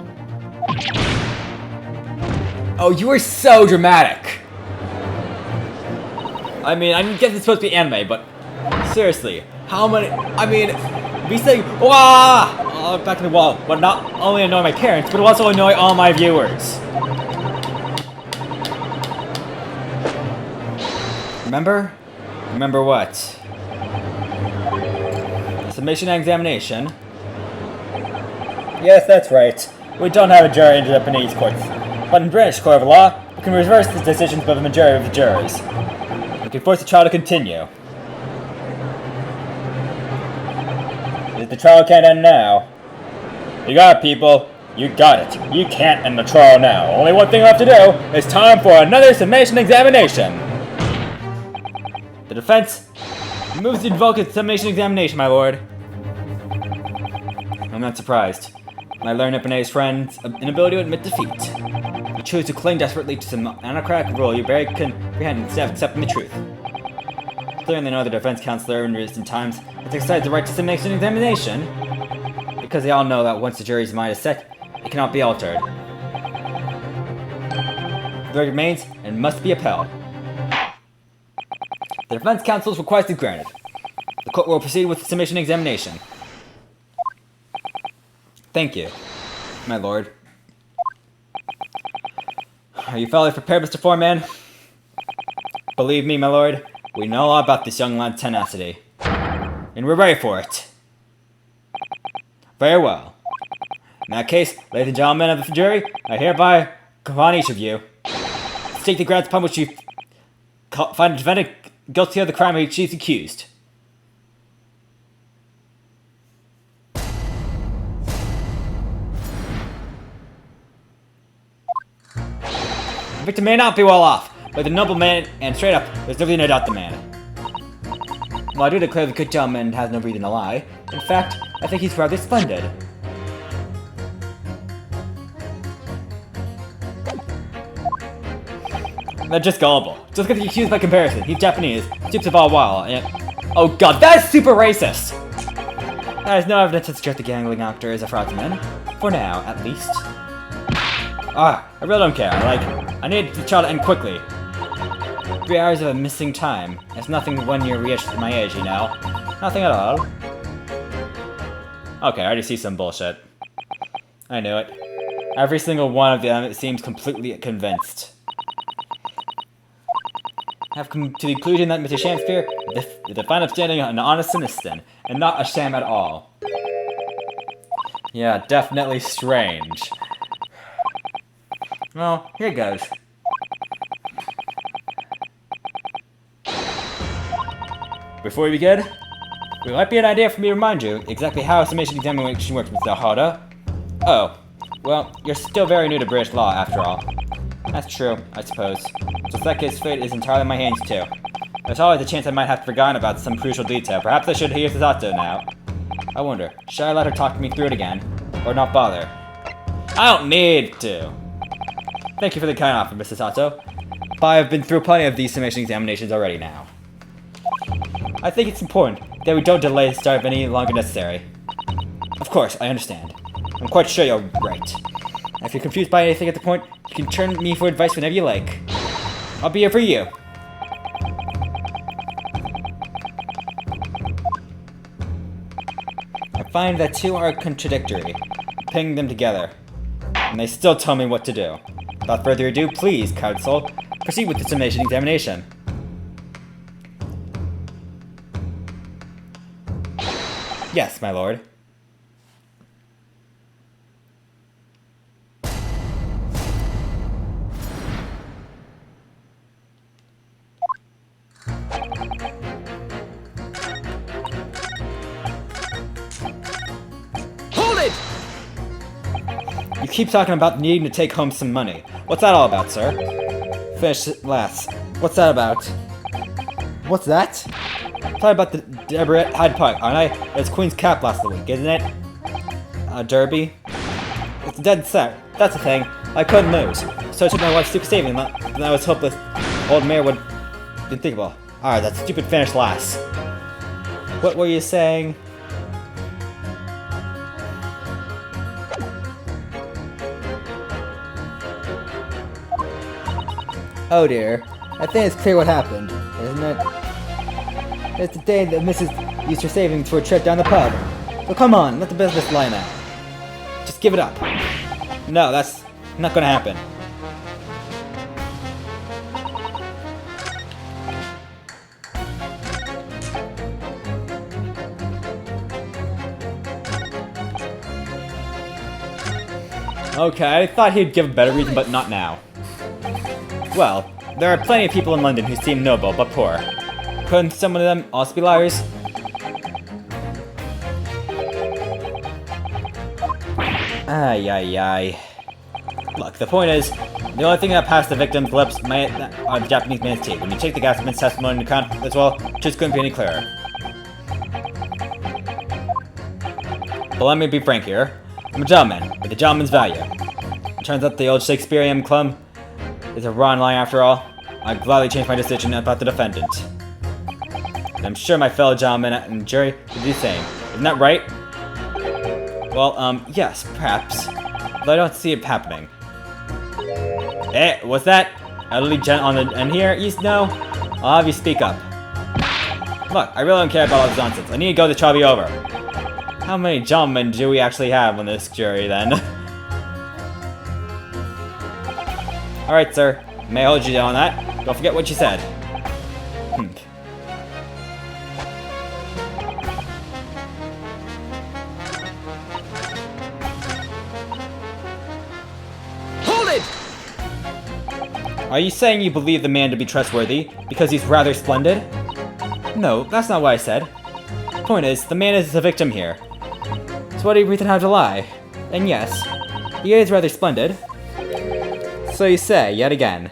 Oh, you are so dramatic! I mean, I guess it's supposed to be anime, but seriously, how many? I mean, me saying "Wah!" Back to the wall would not only annoy my parents, but also annoy all my viewers. Remember? Remember what? Summation and examination. Yes, that's right. We don't have a jury in Japanese courts, but in British court of law, we can reverse the decisions by the majority of the jurors. We can force the trial to continue. If the trial can't end now, you got it, people. You got it. You can't end the trial now. Only one thing left to do is time for another summation examination. The defense moves to invoke its summation examination, my lord. I'm not surprised. I learned Ippone's friend's inability to admit defeat. The choose to cling desperately to some autocratic rule you barely comprehend instead of accepting the truth. Clearly they know the defense counselor in recent times has exercised the right to make an examination, because they all know that once the jury's mind is set, it cannot be altered. The verdict remains and must be upheld. The defense counsel's request is granted. The court will proceed with the submission examination. Thank you, my lord. Are you fellows prepared, Mr. Foreman? Believe me, my lord, we know all about this young lad's tenacity. And we're ready for it. Very well. In that case, ladies and gentlemen of the jury, I hereby call on each of you to state the grounds upon which you find the defendant guilty of the crime of which he is accused. The victim may not be well off, but the noble man, and straight up, there's no reason to doubt the man. Well, I do declare the good gentleman has no reason to lie. In fact, I think he's rather splendid. They're just gullible. Just get the accused by comparison. He's Japanese, stoops of all while, and oh god, that is super racist! There is no evidence to suggest the gangling actor is a fraudsman. For now, at least. I really don't care. I need the trial to end quickly. 3 hours of missing time. It's nothing when you're reached my age, you know. Nothing at all. Okay, I already see some bullshit. I knew it. Every single one of them seems completely convinced. Have come to the conclusion that Mr. Shakespeare is the fine upstanding an honest citizen, and not a sham at all. Yeah, definitely strange. Well, here goes. Before we begin, it might be an idea for me to remind you exactly how a summation examination works, Mr. Hoda. Oh, well, you're still very new to British law, after all. That's true, I suppose. Just like his fate is entirely in my hands, too. There's always a chance I might have forgotten about some crucial detail. Perhaps I should hear Sasato now. I wonder, should I let her talk me through it again? Or not bother? I don't need to. Thank you for the kind offer, Mrs. Sato. But I've been through plenty of these summation examinations already now. I think it's important that we don't delay the start of any longer necessary. Of course, I understand. I'm quite sure you're right. If you're confused by anything at the point, you can turn to me for advice whenever you like. I'll be here for you. I find that two are contradictory. Ping them together. And they still tell me what to do. Without further ado, please, counsel, proceed with the summation examination. Yes, my lord. Hold it! You keep talking about needing to take home some money. What's that all about, sir? Finish it last. What's that about? What's that? Talking about the Deborah Hyde Park, aren't I? It was Queen's Cap last week, isn't it? Derby? It's dead set. That's the thing. I couldn't lose. So I took my wife's stupid saving, and I was hopeless. Old Mayor would... didn't think about. Alright, that stupid finish last. What were you saying? Oh dear. I think it's clear what happened, isn't it? It's the day that Mrs. used her savings for a trip down the pub. So come on, let the business lie now. Just give it up. No, that's not gonna happen. Okay, I thought he'd give a better reason, but not now. Well, there are plenty of people in London who seem noble, but poor. Couldn't some of them also be liars? Ay, ay, ay. Look, the point is, the only thing that passed the victim's lips are the Japanese man's teeth. When you take the gasman's testimony into account as well, just couldn't be any clearer. But let me be frank here. I'm a gentleman, with a gentleman's value. I'm turns out the old Shakespearean clum is a wrong line after all. I'd gladly change my decision about the defendant. And I'm sure my fellow gentlemen and jury would do the same. Isn't that right? Well, yes, perhaps. But I don't see it happening. Hey, what's that? Elderly gent on the end here, you know? I'll have you speak up. Look, I really don't care about all this nonsense. I need to go, the trial be over. How many gentlemen do we actually have on this jury, then? Alright, sir. May I hold you down on that? Don't forget what you said. Hold it! Are you saying you believe the man to be trustworthy because he's rather splendid? No, that's not what I said. Point is, the man is the victim here. So what do you reason have to lie? And yes, he is rather splendid. So you say, yet again.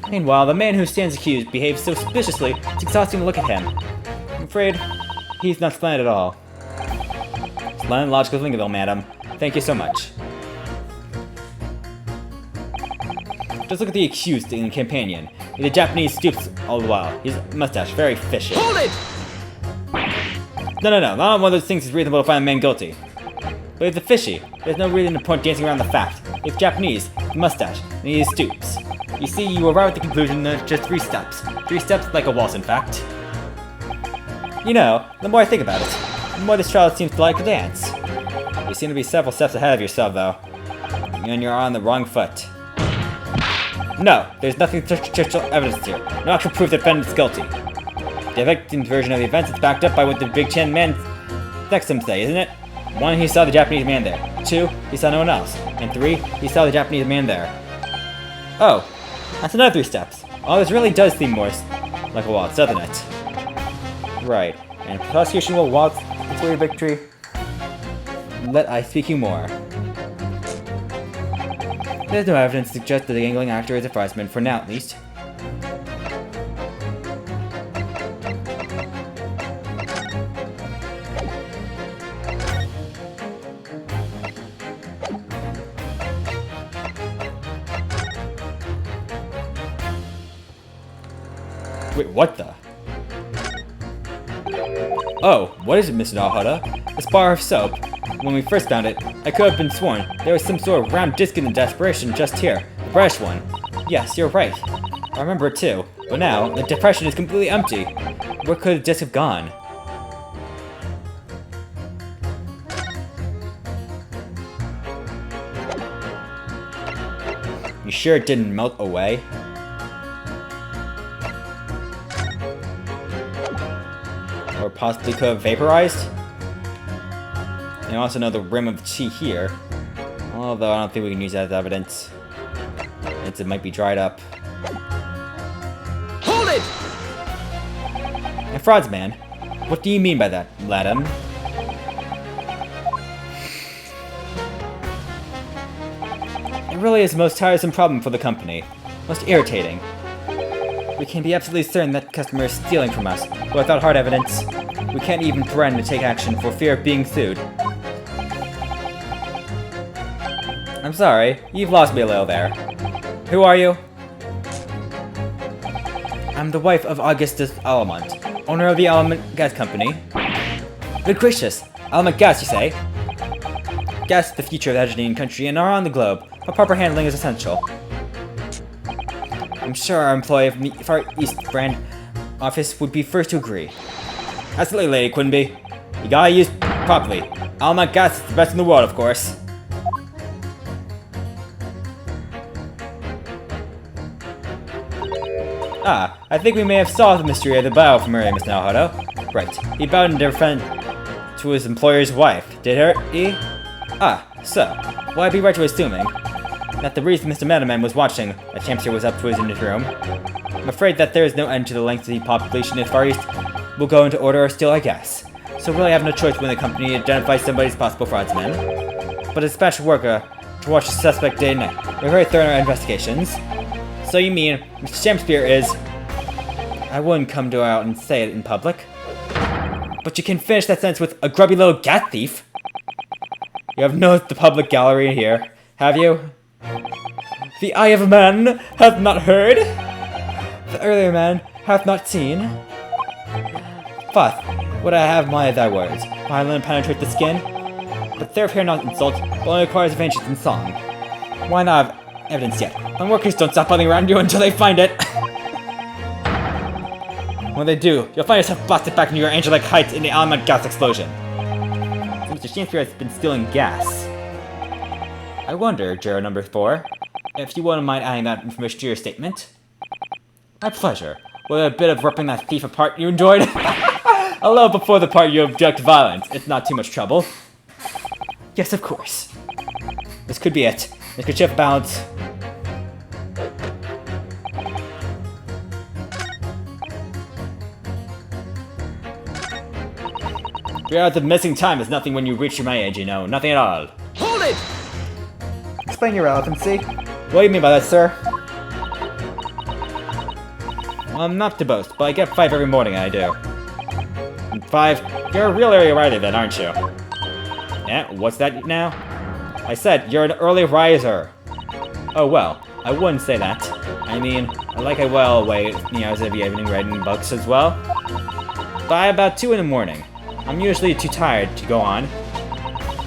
Meanwhile, the man who stands accused behaves so suspiciously, it's exhausting to look at him. I'm afraid he's not splendid at all. Splendid logical thinking, though, madam. Thank you so much. Just look at the accused and companion. The Japanese stoops all the while. His mustache, very fishy. Hold it! No, not one of those things is reasonable to find a man guilty. But it's a fishy. There's no reason to point dancing around the fact. It's Japanese, mustache, and he stoops. You see, you arrive at the conclusion in just 3 steps. 3 steps like a waltz, in fact. You know, the more I think about it, the more this child seems to like to dance. You seem to be several steps ahead of yourself, though. And you're on the wrong foot. No, there's nothing substantial evidence here. No actual proof the defendant's guilty. The victim's version of the events is backed up by what the Big Chin man next to him say, isn't it? 1, he saw the Japanese man there. 2, he saw no one else. And 3, he saw the Japanese man there. Oh, that's another 3 steps. All this really does seem more like a waltz, doesn't it? Right, and prosecution will waltz its way to victory. Let I speak you more. There's no evidence to suggest that the angling actor is a freshman, for now at least. Wait, what the? Oh, what is it, Mr. Naohara? This bar of soap. When we first found it, I could have been sworn there was some sort of round disc in the desperation just here. The brightest one. Yes, you're right. I remember it too. But now, the depression is completely empty. Where could the disc have gone? You sure it didn't melt away? Or possibly could have vaporized? And I also know the rim of the tea here. Although I don't think we can use that as evidence. Since it might be dried up. Hold it! And fraudsman, what do you mean by that, madam? It really is the most tiresome problem for the company. Most irritating. We can be absolutely certain that customer is stealing from us, but without hard evidence, we can't even threaten to take action for fear of being sued. I'm sorry, you've lost me a little there. Who are you? I'm the wife of Augustus Alamont, owner of the Alamont Gas Company. Good gracious, Alamont Gas, you say? Gas is the future of the Adron country and around the globe, but proper handling is essential. I'm sure our employee of the Far East brand office would be first to agree. Absolutely, Lady Quinby. You gotta use properly. Alamont Gas is the best in the world, of course. Ah, I think we may have solved the mystery of the bow from earlier, Mr. Naohara. Right, he bowed in defense to his employer's wife, did he? Ah, so, well, I'd be right to assuming that the reason Mr. Metermann was watching that Champster was up to his in his room. I'm afraid that there is no end to the length of the population in the Far East will go into order still, I guess. So really I have no choice when the company identifies somebody as possible fraudsman. But a dispatch worker to watch the suspect day and night. We're very thorough in our investigations. So you mean, Mr. Shakespeare is... I wouldn't come to out and say it in public. But you can finish that sentence with a grubby little gat thief. You have noticed the public gallery here. Have you? The eye of man hath not heard, the earlier man hath not seen. Fath, would I have my thy words, violin penetrate the skin? But there here not insult, but only requires of ancients in song. Why not have evidence yet? My workers don't stop buzzing around you until they find it. When they do, you'll find yourself blasted back into your angel-like heights in the Alamont gas explosion. Mr. Shakespeare has been stealing gas. I wonder, juror number 4, if you wouldn't mind adding that information to your statement. My pleasure. With a bit of ripping that thief apart you enjoyed? A little before the part you object to violence. It's not too much trouble. Yes, of course. This could be it. This could shift balance. Three hours of missing time is nothing when you reach my age, you know. Nothing at all. Hold it! Explain your relevancy. What do you mean by that, sir? Well, not to boast, but I get 5 every morning, I do. And 5? You're a real early riser then, aren't you? Yeah, what's that now? I said, you're an early riser. Oh well, I wouldn't say that. I mean, I like a well away hours of the evening reading books as well. By about 2 in the morning. I'm usually too tired to go on.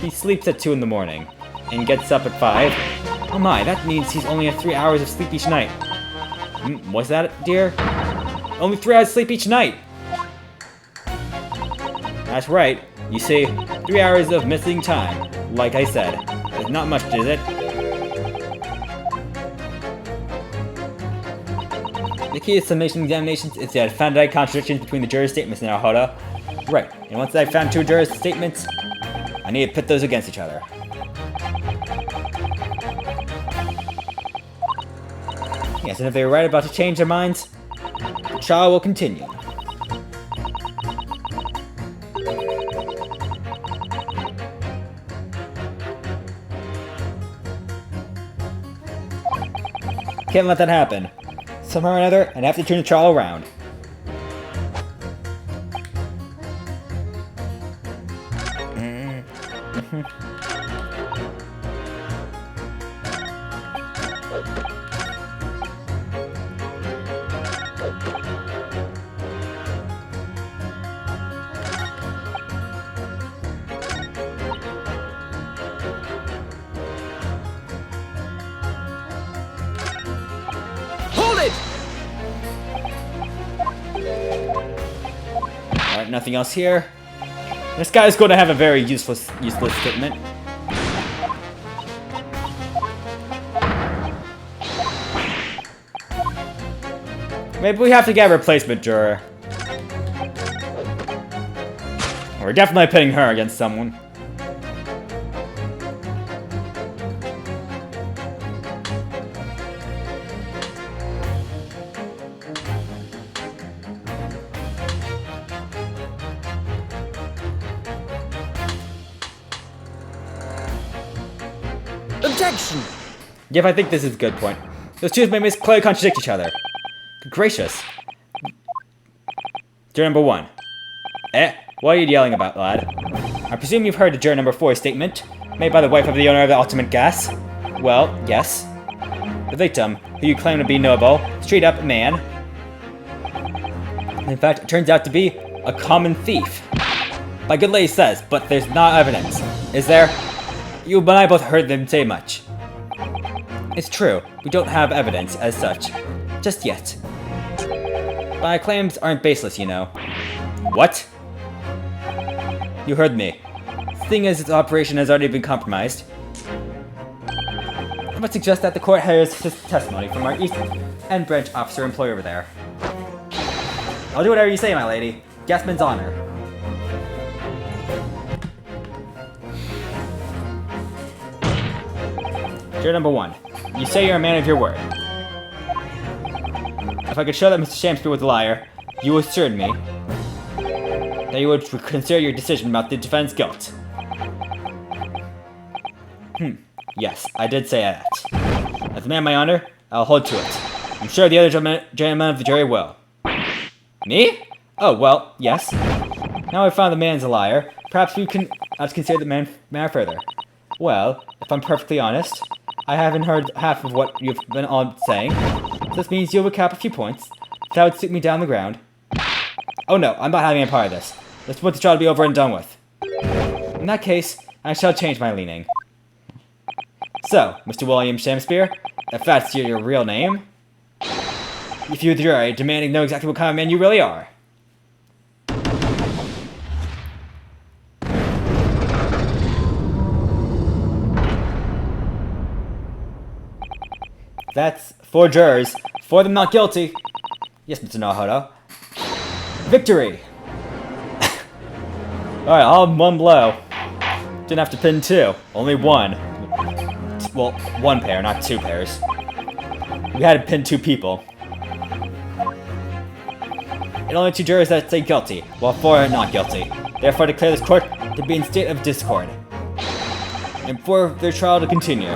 He sleeps at 2 in the morning, and gets up at 5. Oh my, that means he's only at 3 hours of sleep each night. What's that, dear? Only 3 hours sleep each night! That's right. You see, 3 hours of missing time. Like I said, it's not much, is it? The key to summation examinations is to find out contradictions between the jurors' statements in our Hoda. Right, and once I found 2 jurors' statements, I need to pit those against each other. Yes, and if they're right about to change their minds, the trial will continue. Can't let that happen. Somehow or another, I'd have to turn the trial around. Alright, nothing else here. This guy's going to have a very useless statement. Maybe we have to get a replacement juror. We're definitely pitting her against someone. Objection! Yep, I think this is a good point. Those two may clearly contradict each other. Good gracious. Juror number 1. What are you yelling about, lad? I presume you've heard the juror number 4 statement, made by the wife of the owner of the ultimate gas? Well, yes. The victim, who you claim to be noble, straight up man. In fact, it turns out to be a common thief. My good lady says, but there's not evidence. Is there? You and I both heard them say much. It's true, we don't have evidence as such. Just yet. My claims aren't baseless, you know. What? You heard me. Seeing as its operation has already been compromised, I would suggest that the court hears his testimony from our East End Branch officer employed over there. I'll do whatever you say, my lady. Gasman's honor. Juror number 1. You say you're a man of your word. If I could show that Mr. Shakespeare was a liar, you assured me that you would consider your decision about the defendant's guilt. Yes, I did say that. As a man of my honor, I'll hold to it. I'm sure the other gentlemen of the jury will. Me? Oh, well, yes. Now I've found the man's a liar, perhaps we can consider the man further. Well, if I'm perfectly honest, I haven't heard half of what you've been all saying. This means you'll recap a few points. That would suit me down the ground. Oh no, I'm not having a part of this. Let's put the trial to be over and done with. In that case, I shall change my leaning. So, Mr. William Shakespeare, if that's your real name, if you the jury demanding to know exactly what kind of man you really are. That's 4 jurors, 4 of them not guilty. Yes, Mr. Nahoto. Victory! Alright, all in one blow. Didn't have to pin 2, only 1. Well, 1 pair, not 2 pairs. We had to pin 2 people. And only 2 jurors that say guilty, while 4 are not guilty. Therefore, declare this court to be in state of discord. And for their trial to continue.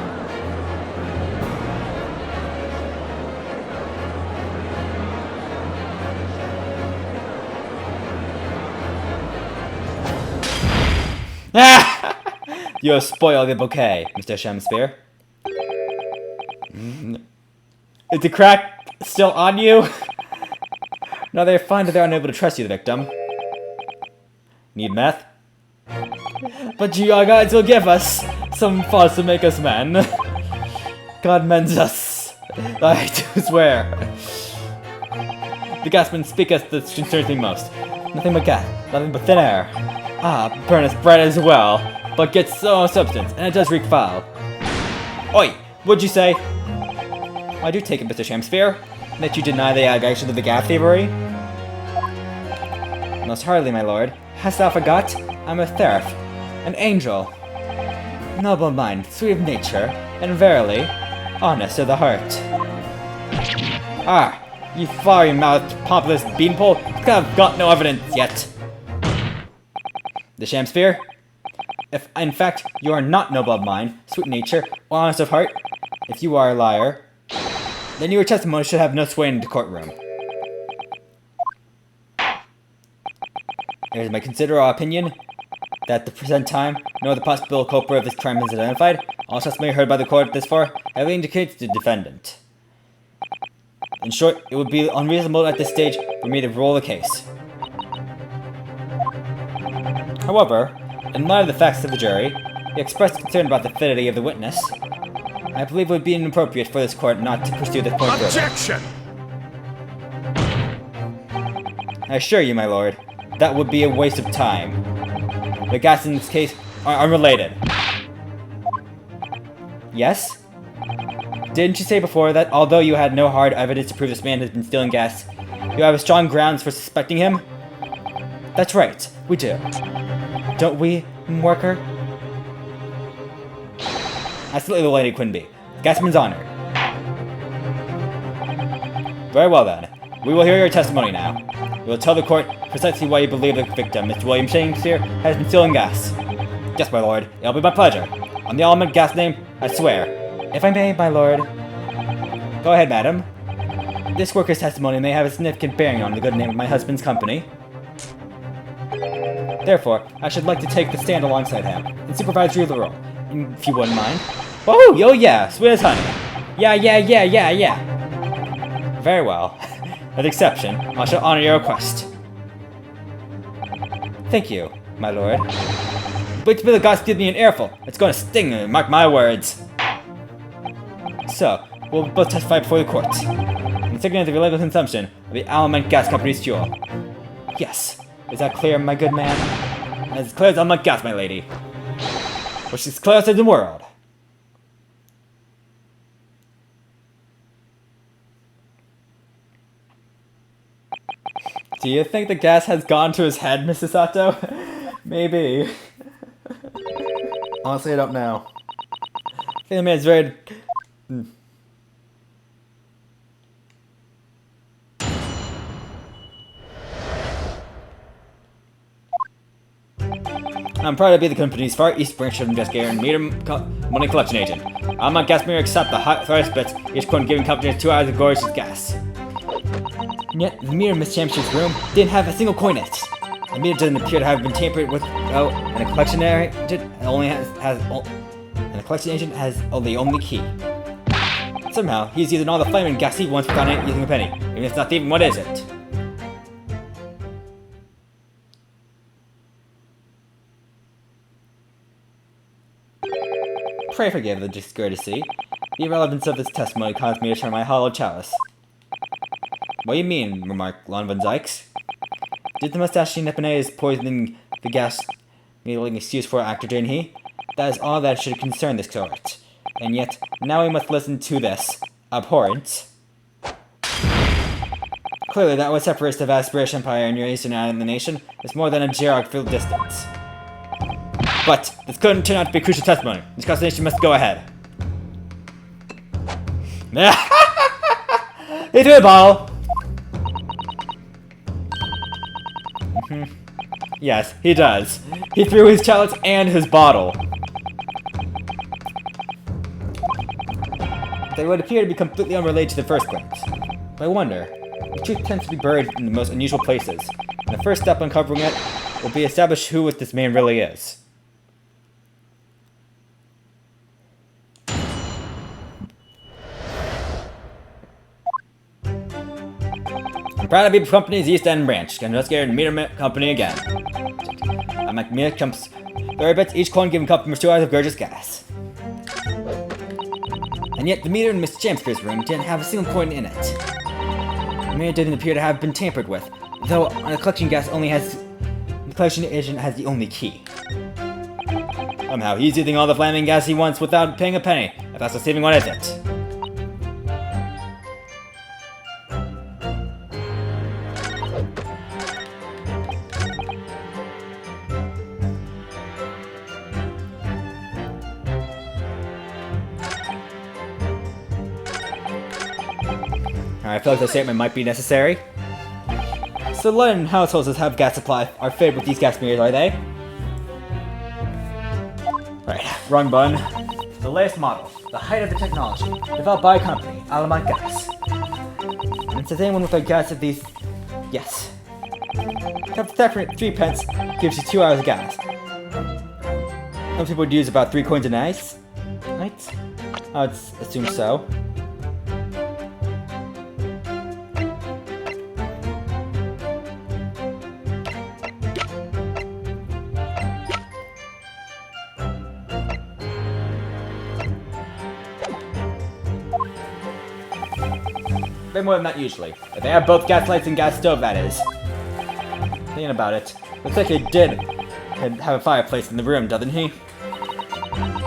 You have spoiled the bouquet, Mr. Shakespeare. Is the crack still on you? No, they find that they're unable to trust you, the victim. Need meth? But you guys will give us some fuzz to make us men. God mends us. I do swear. The gasman speaketh that concerns me most. Nothing but gas, nothing but thin air. Ah, burneth bread as well, but gets no substance, and it does reek foul. Oi, what'd you say? I do take it, Mr. Shakespeare, that you deny the allegations of the gas thievery. Most hardly, my lord. Hast thou forgot? I'm a seraph, an angel. Noble mind, sweet of nature, and verily, honest of the heart. Ah, you fiery-mouthed, pompous beanpole, I've got no evidence yet. The Shakespeare? If, in fact, you are not noble of mind, sweet nature, or honest of heart, if you are a liar, then your testimony should have no sway in the courtroom. It is my considerable opinion that at the present time, no other possible culprit of this crime is identified. All testimony heard by the court this far heavily indicates the defendant. In short, it would be unreasonable at this stage for me to rule the case. However, in light of the facts of the jury, he expressed concern about the validity of the witness. I believe it would be inappropriate for this court not to pursue this point further. Objection! I assure you, my lord, that would be a waste of time. The gas in this case are unrelated. Yes? Didn't you say before that although you had no hard evidence to prove this man has been stealing gas, you have strong grounds for suspecting him? That's right, we do. Don't we, worker? Absolutely, Lady Quinby. Gasman's honored. Very well then. We will hear your testimony now. You will tell the court precisely why you believe the victim, Mr. William Shakespeare, has been stealing gas. Yes, my lord. It'll be my pleasure. On the Alamont gas name, I swear. If I may, my lord. Go ahead, madam. This worker's testimony may have a significant bearing on the good name of my husband's company. Therefore, I should like to take the stand alongside him and supervise you the role, if you wouldn't mind. Whoa, yo, yeah, sweet as honey. Yeah. Very well. With exception, I shall honor your request. Thank you, my lord. Wait till the gods give me an earful. It's going to sting, mark my words. So, we'll both testify before the court. And second of the illegal consumption of the Alamont Gas Company's fuel. Yes. Is that clear, my good man? As clear as Alamont Gas, my lady. Which is clear as the world. Do you think the gas has gone to his head, Mrs. Sato? Maybe. Honestly, I don't know. I think the man's very... I'm proud to be the company's Far East branch of investigator and Metermann money collection agent. I'm not gas mirror accept the hot thrice bits each coin giving company 2 hours of gorgeous gas. And yet, the meter in Miss Champion's room didn't have a single coin in it. The meter doesn't appear to have been tampered with, and a collection agent only has and the collection agent has the only key. Somehow, he's using all the flaming gas he wants without using a penny. Even if it's not even, what is it? Pray forgive the discourtesy. The irrelevance of this testimony caused me to turn my hollow chalice. What do you mean? Remarked Lon von Zykes. Did the mustachey Nepinese poisoning the gas needling excuse for actor, didn't he? That is all that should concern this court. And yet, now we must listen to this. Abhorrent. Clearly, that was separatist of Aspiration Empire in your eastern island of the nation is more than a geographical distance. But this couldn't turn out to be crucial testimony. This conversation must go ahead. He threw a ball! Yes, he does. He threw his chalice and his bottle. They would appear to be completely unrelated to the first glance. But I wonder, the truth tends to be buried in the most unusual places, and the first step uncovering it will be to establish who this man really is. I'm proud to be the company's East End branch. Can just get Metermann Company again. I'm like Meter Chumps. 30 bits each coin giving customers 2 hours of gorgeous gas. And yet the meter in Miss Champspeare's room didn't have a single coin in it. The meter didn't appear to have been tampered with, though the collection agent has the only key. Somehow he's using all the flaming gas he wants without paying a penny. If that's deceiving, what is it? I feel like the statement might be necessary. So London households that have gas supply are fitted with these gas meters, are they? Right, wrong button. The latest model, the height of the technology, developed by a company, Alamont Gas. And it says anyone with a gas of these... Yes. After 3 pence gives you 2 hours of gas. Most people would use about 3 coins a night, right? I would assume so. Way more than that usually. But they have both gas lights and gas stove, that is. Thinking about it, looks like he did have a fireplace in the room, doesn't he?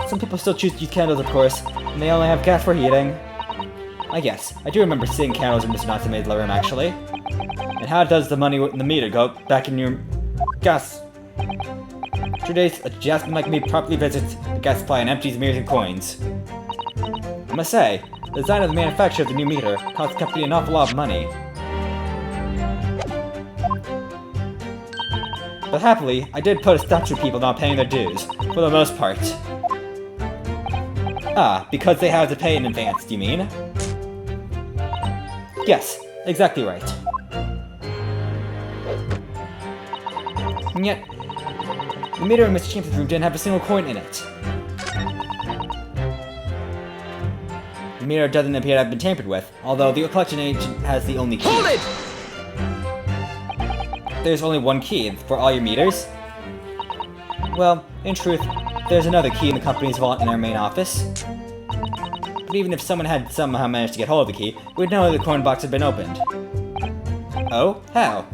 Some people still choose to use candles, of course, and they only have gas for heating. I guess. I do remember seeing candles in Mr. Natsume's room, actually. And how does the money in the meter go back in your gas? 2 days, a jasmine like me properly visits the gas supply and empties mirrors and coins. I must say, the design of the manufacture of the new meter cost the company an awful lot of money. But happily, I did put a stop to people not paying their dues, for the most part. Ah, because they have to pay in advance, do you mean? Yes, exactly right. And yet, the meter in Mr. Chambers' room didn't have a single coin in it. The meter doesn't appear to have been tampered with, although the collection agent has the only key. Hold it! There's only one key for all your meters? Well, in truth, there's another key in the company's vault in our main office. But even if someone had somehow managed to get hold of the key, we'd know the coin box had been opened. Oh? How?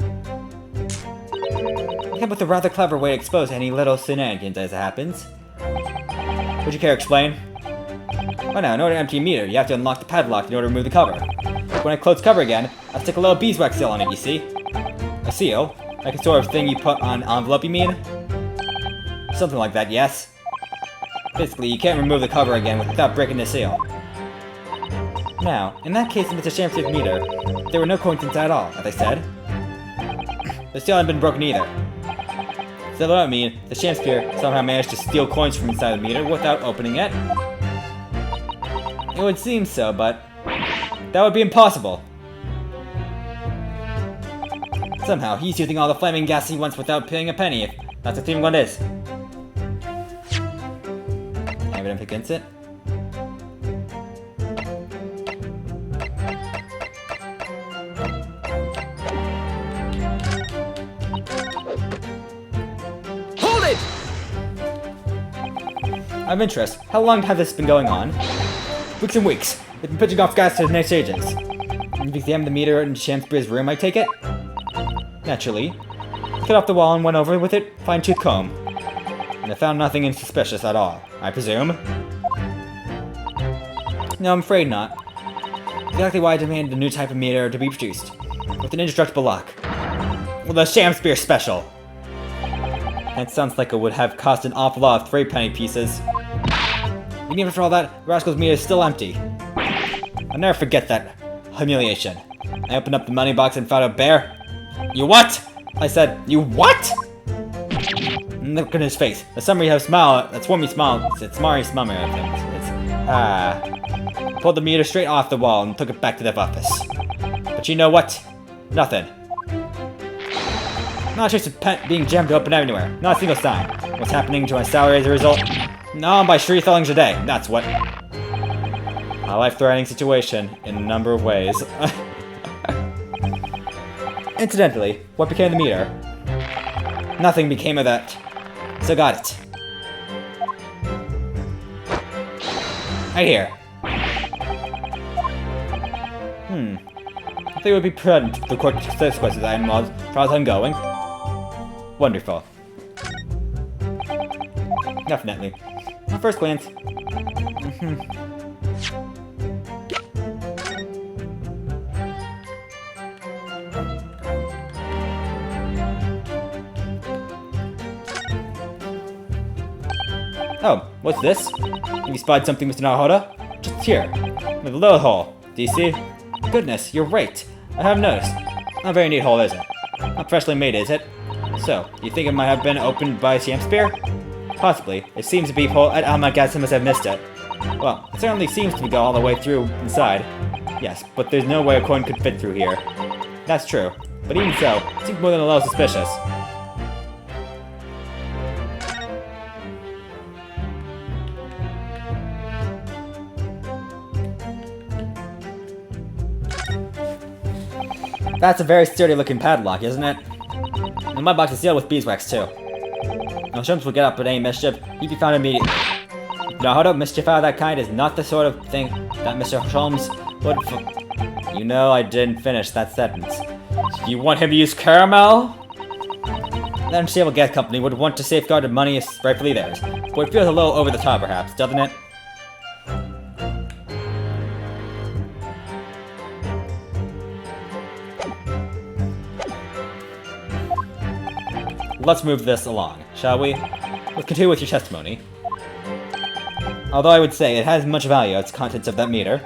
I came up with a rather clever way to expose any little shenanigans as it happens. Would you care to explain? Oh no, in order to empty a meter, you have to unlock the padlock in order to remove the cover. When I close the cover again, I stick a little beeswax seal on it, you see? A seal? Like a sort of thing you put on an envelope, you mean? Something like that, yes. Basically, you can't remove the cover again without breaking the seal. Now, in that case of Mr. Shamster's meter, there were no coins inside at all, as I said. The seal hadn't been broken either. So that would mean the Shamster somehow managed to steal coins from inside the meter without opening it. It would seem so, but that would be impossible. Somehow, he's using all the flaming gas he wants without paying a penny, if that's what what is. evidence against it. Hold it! Out of interest, how long has this been going on? Weeks and weeks. It's been pitching off gas to the next stages. You've examined the meter in Shamspeare's room, I take it? Naturally. Cut off the wall and went over it with it, fine-tooth comb. And I found nothing suspicious at all, I presume? No, I'm afraid not. Exactly why I demanded a new type of meter to be produced, with an indestructible lock. With a Shamspeare special! That sounds like it would have cost an awful lot of 3-penny pieces. And even for all that, Rascal's meter is still empty. I'll never forget that humiliation. I opened up the money box and found a bear. You what? I said, you what? And look at his face. The summery smile, that swarmy smile, it's Mari smummer of him. Pulled the meter straight off the wall and took it back to the office. But you know what? Nothing. Not just being jammed open everywhere. Not a single sign. What's happening to my salary as a result? No, I'm by 3 fillings a day. That's what. A life-threatening situation in a number of ways. Incidentally, what became of the meter? Nothing became of that. So got it. Right here. I think it would be prudent to the court consequences I involved as far as I'm going. Wonderful. Definitely. At first glance. Oh, what's this? Have you spotted something, Mr. Nahoda? Just here, with a little hole. Do you see? Goodness, you're right. I have noticed. Not a very neat hole, is it? Not freshly made, is it? So, you think it might have been opened by Shamspeare? Possibly. It seems to be hole at Alamont must have missed it. Well, it certainly seems to go all the way through inside. Yes, but there's no way a coin could fit through here. That's true. But even so, it seems more than a little suspicious. That's a very sturdy looking padlock, isn't it? And my box is sealed with beeswax too. Now Sholmes will get up at any mischief, he'd be found immediately. Now hold up, mischief out of that kind is not the sort of thing that Mr. Sholmes would You know I didn't finish that sentence. You want him to use caramel? The unstable gas company would want to safeguard the money is rightfully theirs, but it feels a little over the top perhaps, doesn't it? Let's move this along, shall we? Let's continue with your testimony. Although I would say it has much value as contents of that meter.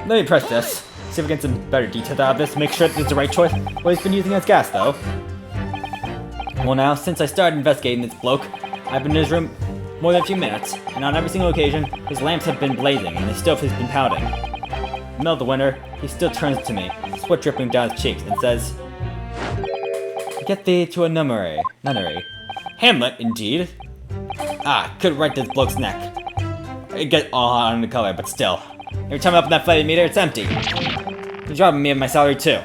Let me press this. See if we get some better details out of this. Make sure it's the right choice. What he's been using as gas, though. Well now, since I started investigating this bloke, I've been in his room more than a few minutes, and on every single occasion, his lamps have been blazing and his stove has been pouting. In the middle of the winter, he still turns to me, sweat dripping down his cheeks, and says, "Get thee to a nunnery. Hamlet, indeed. Ah, could write this bloke's neck. I get all hot on the color, but still. Every time I open that flooded meter, it's empty. He's robbing me of my salary too.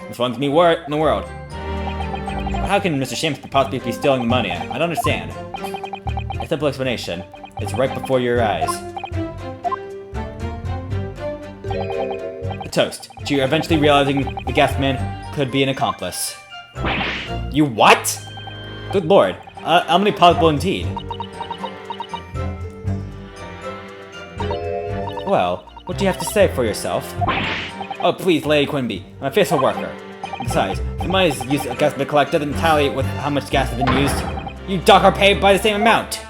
This one's me in the world. But how can Mr. Shamspeare possibly be stealing the money? I don't understand. A simple explanation. It's right before your eyes. A toast to you eventually realizing the gas man could be an accomplice." You what? Good lord. How many possible indeed? Well, what do you have to say for yourself? Oh, please, Lady Quinby. I'm a faithful worker. Besides, the money's used gas to collect doesn't tally with how much gas has been used. You dock are paid by the same amount.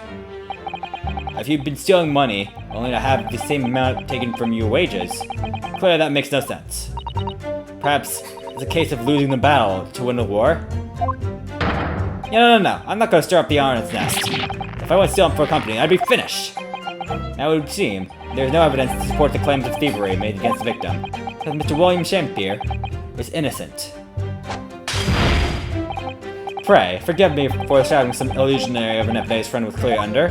If you've been stealing money, only to have the same amount taken from your wages, clearly that makes no sense. Perhaps it's a case of losing the battle to win the war? No. I'm not going to stir up the hornet's nest. If I went stealing for a company, I'd be finished. Now it would seem there's no evidence to support the claims of thievery made against the victim, because Mr. William Champier is innocent. Pray, forgive me for shouting some illusionary of an FA's friend was clearly under.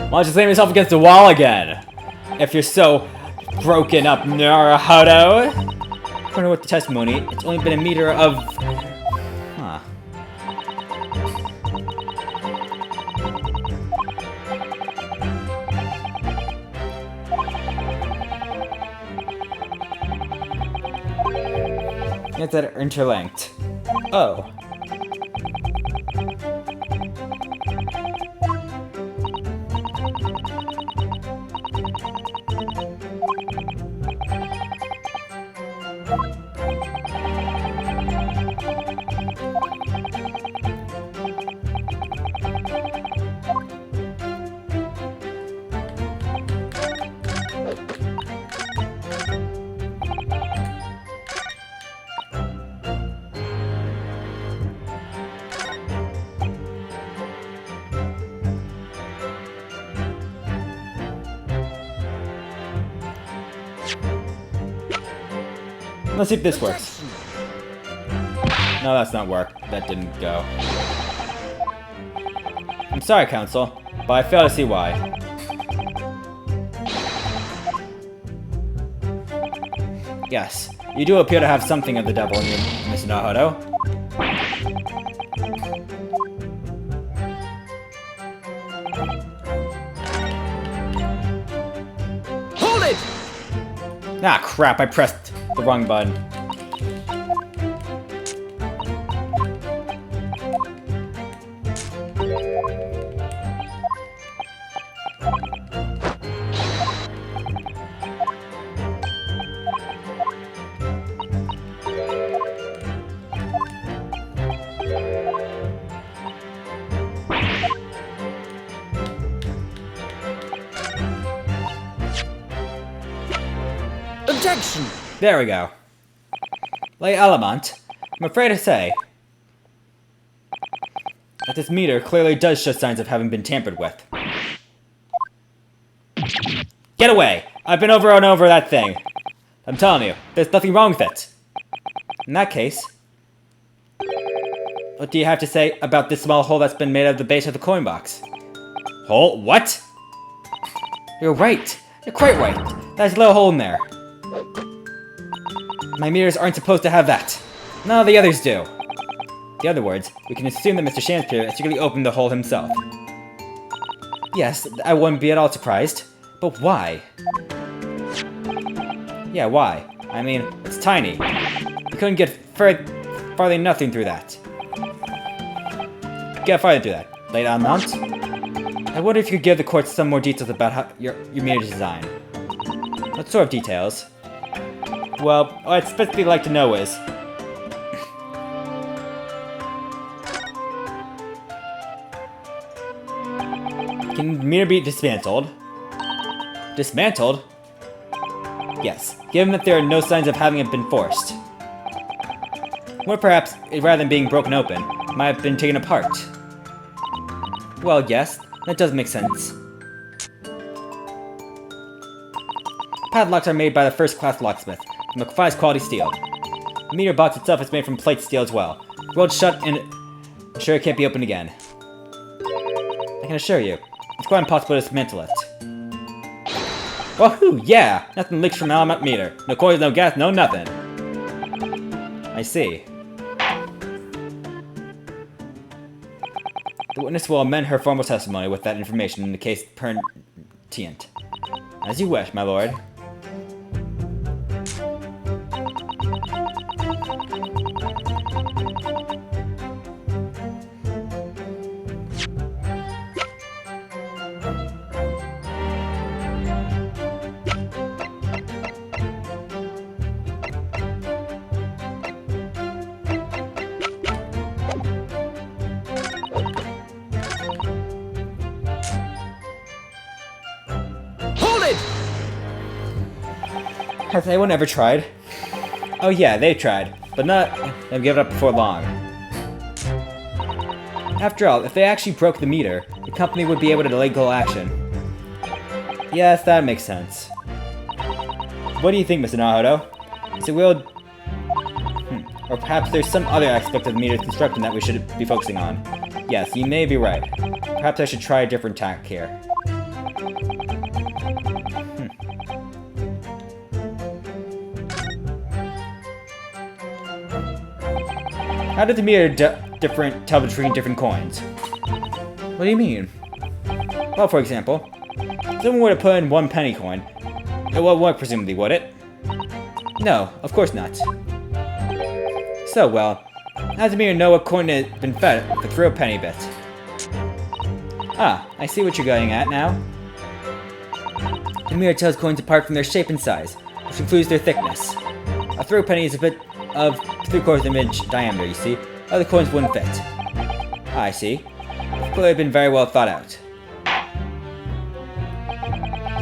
Why don't you slam yourself against the wall again? If you're so broken up, Naruhodo. According to the testimony, it's only been a meter of... Huh. It's that are interlinked. Oh. Let's see if this works. No, that's not work. That didn't go. I'm sorry, Counsel, but I fail to see why. Yes, you do appear to have something of the devil in you, Mr. Naruhodo. Hold it! Ah, crap, I pressed the wrong button. Objection! There we go. Lady Alamont, I'm afraid to say that this meter clearly does show signs of having been tampered with. Get away! I've been over and over that thing. I'm telling you, there's nothing wrong with it. In that case, what do you have to say about this small hole that's been made out of the base of the coin box? Hole? What? You're right. You're quite right. There's a little hole in there. My meters aren't supposed to have that. None of the others do. In other words, we can assume that Mr. Shakespeare secretly opened the hole himself. Yes, I wouldn't be at all surprised. But why? Yeah, why? I mean, it's tiny. You couldn't get farther nothing through that. Get farther through that. Lady Alamont? I wonder if you could give the court some more details about how your meter design. What sort of details? Well, what I'd specifically like to know is... Can the meter be dismantled? Dismantled? Yes, given that there are no signs of having it been forced. Or perhaps, rather than being broken open, it might have been taken apart. Well, yes, that does make sense. Padlocks are made by the first-class locksmith, from the finest quality steel. The meter box itself is made from plate steel as well. Rolled shut and I'm sure it can't be opened again. I can assure you, it's quite impossible to dismantle it. Wahoo! Yeah! Nothing leaks from Alamont meter. No coins, no gas, no nothing. I see. The witness will amend her formal testimony with that information in the case pertinent. As you wish, my lord. Has anyone ever tried? Oh yeah, they tried, but not and give it up before long. After all, if they actually broke the meter, the company would be able to delay legal action. Yes, that makes sense. What do you think, Mr. Naruto? Is it will... Or perhaps there's some other aspect of the meter's construction that we should be focusing on. Yes, you may be right. Perhaps I should try a different tack here. How did the meter tell between different coins? What do you mean? Well, for example, if someone were to put in 1 penny coin, it won't work presumably, would it? No, of course not. So, well, how does the meter know what coin has been fed through a penny bit? Ah, I see what you're going at now. The mirror tells coins apart from their shape and size, which includes their thickness. A throw penny is a bit of 3/4 of an inch diameter, you see. Other coins wouldn't fit. Ah, I see. It's clearly been very well thought out.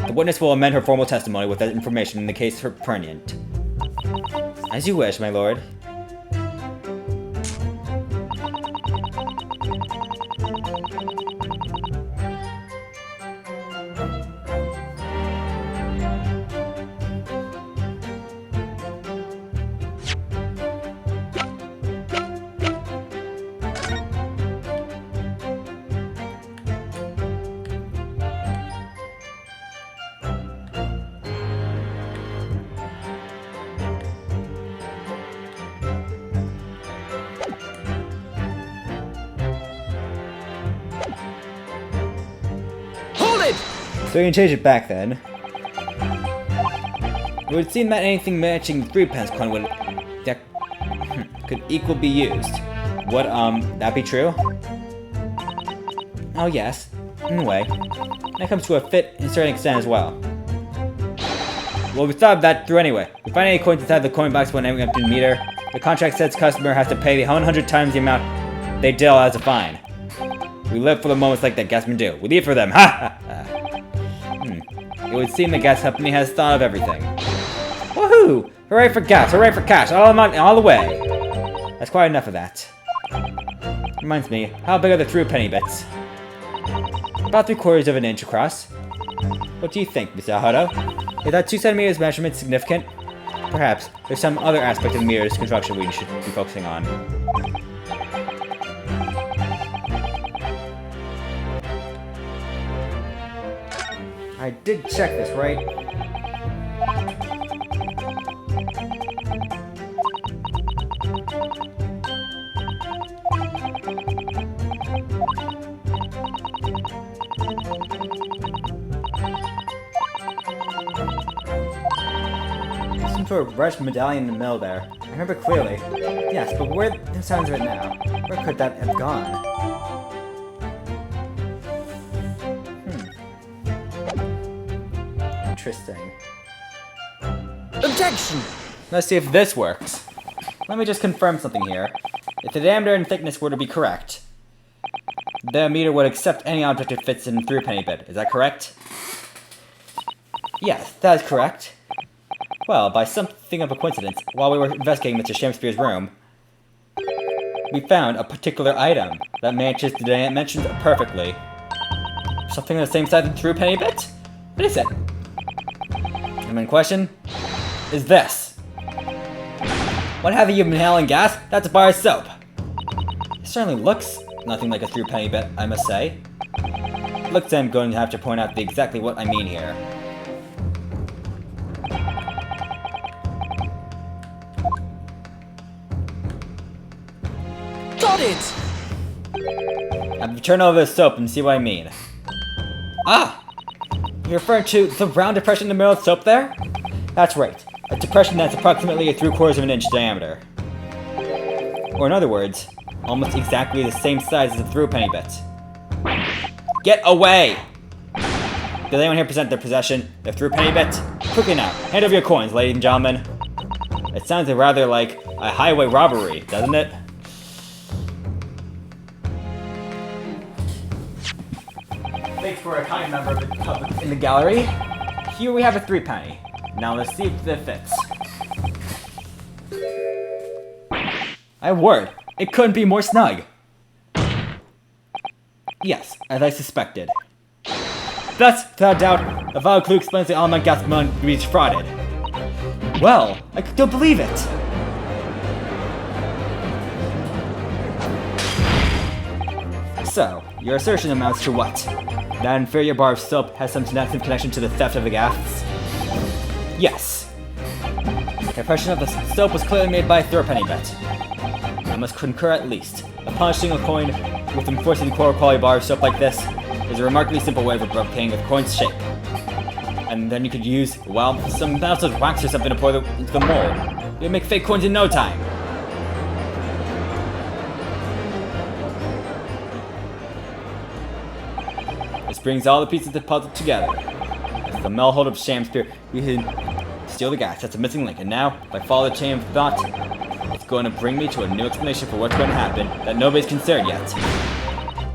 The witness will amend her formal testimony with that information in the case for pertinent. As you wish, my lord. So you can change it back then. It would seem that anything matching the 3 pence coin would could equally be used. Would that be true? Oh yes, in a way. That comes to a fit in a certain extent as well. Well, we thought of that through anyway. We find any coins inside the coin box when entering up to the meter. The contract says customer has to pay the 100 times the amount they deal as a fine. We live for the moments like that guessmen do. We leave for them. Ha ha ha. It would seem the gas company has thought of everything. Woohoo! Hooray for gas! Hooray for cash! All the way! That's quite enough of that. Reminds me, how big are the through penny bits? About 3/4 of an inch across. What do you think, Mr. Naruto? Is that 2 centimeters measurement significant? Perhaps there's some other aspect of the meter's construction we should be focusing on. I did check this, right? Some sort of rush medallion in the middle there. I remember clearly. Yes, but where the sounds of it now? Where could that have gone? Interesting. Objection! Let's see if this works. Let me just confirm something here. If the diameter and thickness were to be correct, the meter would accept any object it fits in through a penny bit. Is that correct? Yes, that is correct. Well, by something of a coincidence, while we were investigating Mr. Shakespeare's room, we found a particular item that matches the dimensions perfectly. Something on the same size as the through penny bit? What is it? The main question is this. What have you been inhaling gas? That's a bar of soap. It certainly looks nothing like a through penny bit, I must say. Looks like I'm going to have to point out exactly what I mean here. Got it! I'll turn over the soap and see what I mean. Ah! You're referring to the round depression in the middle of the soap there? That's right. A depression that's approximately 3/4 of an inch diameter. Or in other words, almost exactly the same size as a through penny bit. Get away! Does anyone here present their possession, their through penny bit? Quickly now, hand over your coins, ladies and gentlemen. It sounds rather like a highway robbery, doesn't it? Thanks for a kind member of the public in the gallery. Here we have a 3 penny. Now let's see if it fits. My word, it couldn't be more snug. Yes, as I suspected. Thus, without doubt, a valid clue explains the Alamont gas money to be defrauded. Well, I don't believe it. So, your assertion amounts to what? That inferior bar of soap has some significant connection to the theft of the gas? Yes. The impression of the soap was clearly made by a threepenny bet. I must concur at least. A punishing a coin with enforcing a core quality bar of soap like this is a remarkably simple way of obtaining a coin's shape. And then you could use, well, some bouts of wax or something to pour into the mold. You'll make fake coins in no time. This brings all the pieces of the puzzle together. As the Mel hold of Shakespeare, we can steal the gas. That's a missing link. And now, if I follow the chain of thought, it's going to bring me to a new explanation for what's going to happen that nobody's considered yet.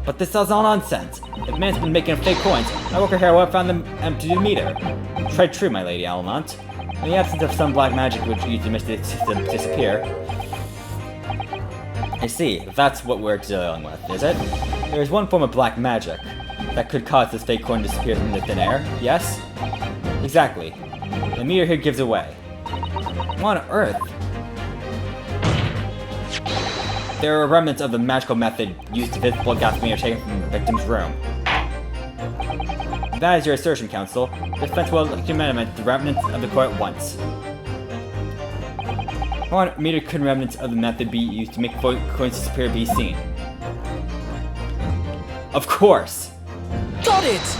But this is all nonsense. If man's been making fake coins, my worker here found them empty meter. Tried true, my lady Alamont. In the absence of some black magic which used to make the system disappear. I see, that's what we're dealing with, is it? There is one form of black magic that could cause this fake coin to disappear from the thin air, yes? Exactly. The meter here gives away. What on earth? There are remnants of the magical method used to visit blood gas meter taken from the victim's room. That is your assertion, Counsel. The defense will command the remnants of the court at once. How meter could remnants of the method be used to make coins disappear be seen? Of course! Got it!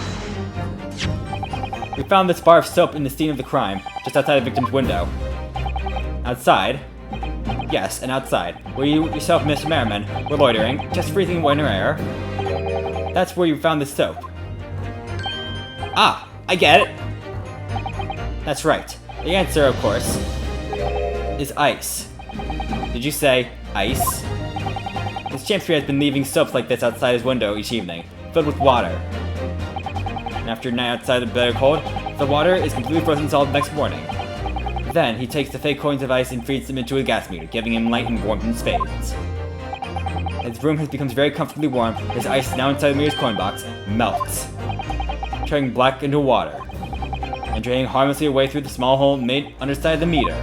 We found this bar of soap in the scene of the crime, just outside the victim's window. Outside? Yes, and outside, where you yourself, Mr. Metermann, were loitering, just freezing in winter air. That's where you found the soap. Ah, I get it! That's right. The answer, of course, is ice. Did you say ice? This Shakespeare has been leaving soaps like this outside his window each evening, filled with water. And after a night outside the bitter cold, the water is completely frozen solid the next morning. Then, he takes the fake coins of ice and feeds them into a gas meter, giving him light and warmth in spades. His room becomes very comfortably warm, his ice now inside the meter's coin box melts, turning black into water, and draining harmlessly away through the small hole made underside the meter.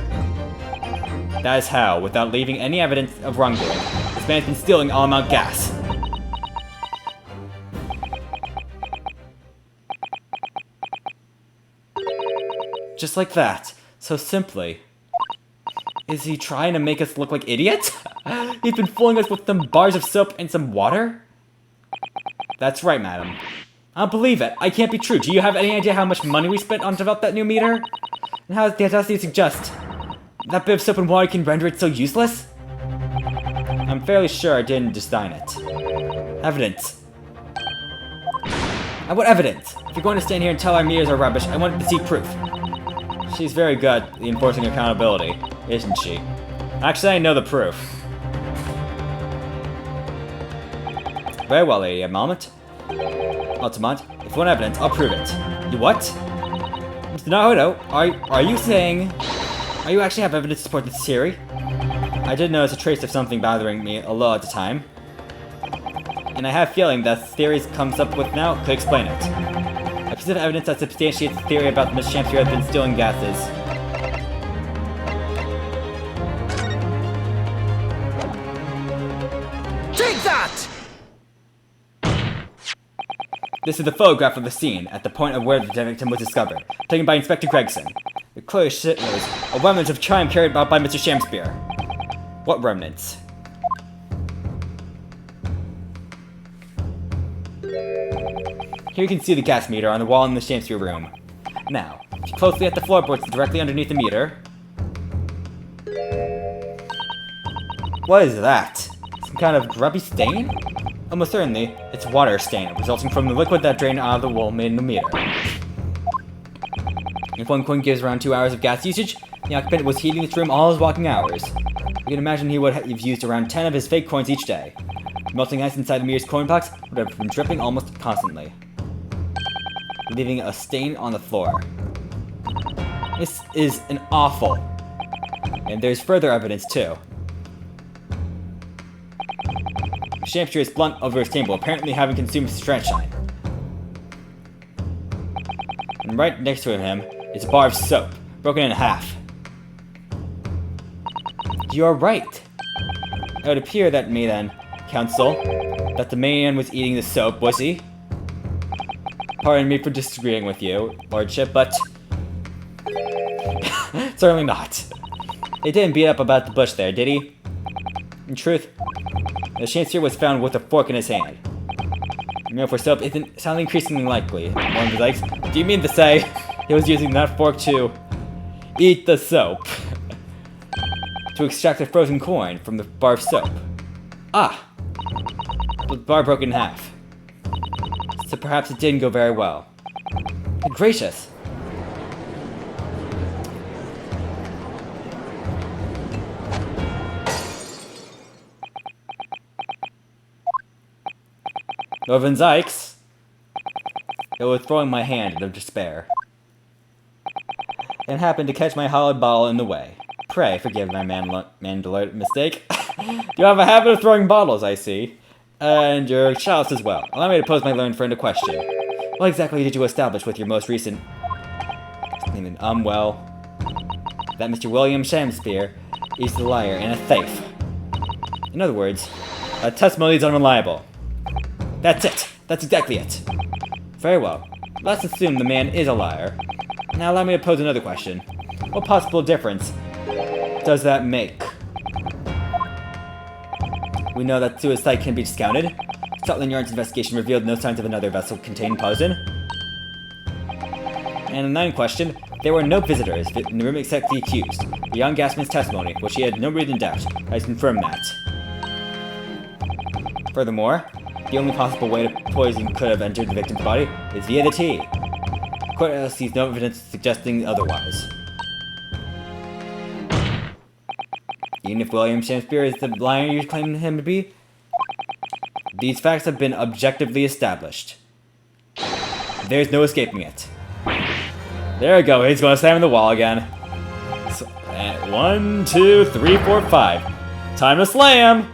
That is how, without leaving any evidence of wrongdoing, this man has been stealing Alamont gas. Just like that. So simply. Is he trying to make us look like idiots? He's been fooling us with some bars of soap and some water? That's right, madam. I don't believe it. I can't be true. Do you have any idea how much money we spent on developing that new meter? And how does the audacity suggest that bit of soap and water can render it so useless? I'm fairly sure I didn't design it. Evidence. I want evidence. If you're going to stand here and tell our meters are rubbish, I want to see proof. She's very good at enforcing accountability, isn't she? Actually, I know the proof. Very well, Lady Alamont. Altamont, if you want evidence, I'll prove it. You what? Mr. Naruto, are you saying... Are you actually have evidence to support this theory? I did notice a trace of something bothering me a lot at the time. And I have a feeling that the theories comes up with now could explain it. A piece of evidence that substantiates the theory about Miss Shakespeare has been stealing gases. Take that! This is the photograph of the scene at the point of where the victim was discovered, taken by Inspector Gregson. It clearly shows a remnant of crime carried out by Mr. Shakespeare. What remnants? Here you can see the gas meter on the wall in the Shakespeare room. Now, look closely at the floorboards directly underneath the meter. What is that? Some kind of grubby stain? Almost certainly, it's water stain, resulting from the liquid that drained out of the wall made in the meter. If one coin gives around 2 hours of gas usage, the occupant was heating this room all his walking hours. You can imagine he would have used around 10 of his fake coins each day. The melting ice inside the meter's coin box would have been dripping almost constantly, leaving a stain on the floor. This is an awful. And there's further evidence too. The shampster is blunt over his table, apparently having consumed stratshine. And right next to him is a bar of soap, broken in half. You're right. It would appear that me then, Counsel, that the man was eating the soap, was he? Pardon me for disagreeing with you, Lordship, but... certainly not. He didn't beat up about the bush there, did he? In truth, the shampster was found with a fork in his hand. You know, for soap isn't sounding increasingly likely. One was like, do you mean to say he was using that fork to eat the soap? To extract the frozen corn from the bar of soap. Ah! The bar broke in half. So perhaps it didn't go very well. Good gracious! Norvin Zykes! It was throwing my hand in despair. And happened to catch my hollowed bottle in the way. Pray, forgive my mandolite mistake. You have a habit of throwing bottles, I see. And your chalice as well. Allow me to pose my learned friend a question. What exactly did you establish with your most recent... well... that Mr. William Shakespeare is the liar and a thief. In other words, a testimony is unreliable. That's it. That's exactly it. Very well. Let's assume the man is a liar. Now allow me to pose another question. What possible difference does that make? We know that suicide can be discounted. Scotland Yard's investigation revealed no signs of another vessel containing poison. And the ninth question, there were no visitors in the room except the accused. The young gasman's testimony, which he had no reason to doubt, has confirmed that. Furthermore, the only possible way the poison could have entered the victim's body is via the tea. The court sees no evidence suggesting otherwise. Even if William Shakespeare is the liar you claim him to be, these facts have been objectively established. There's no escaping it. There we go, he's gonna slam in the wall again. So, 1, 2, 3, 4, 5. Time to slam!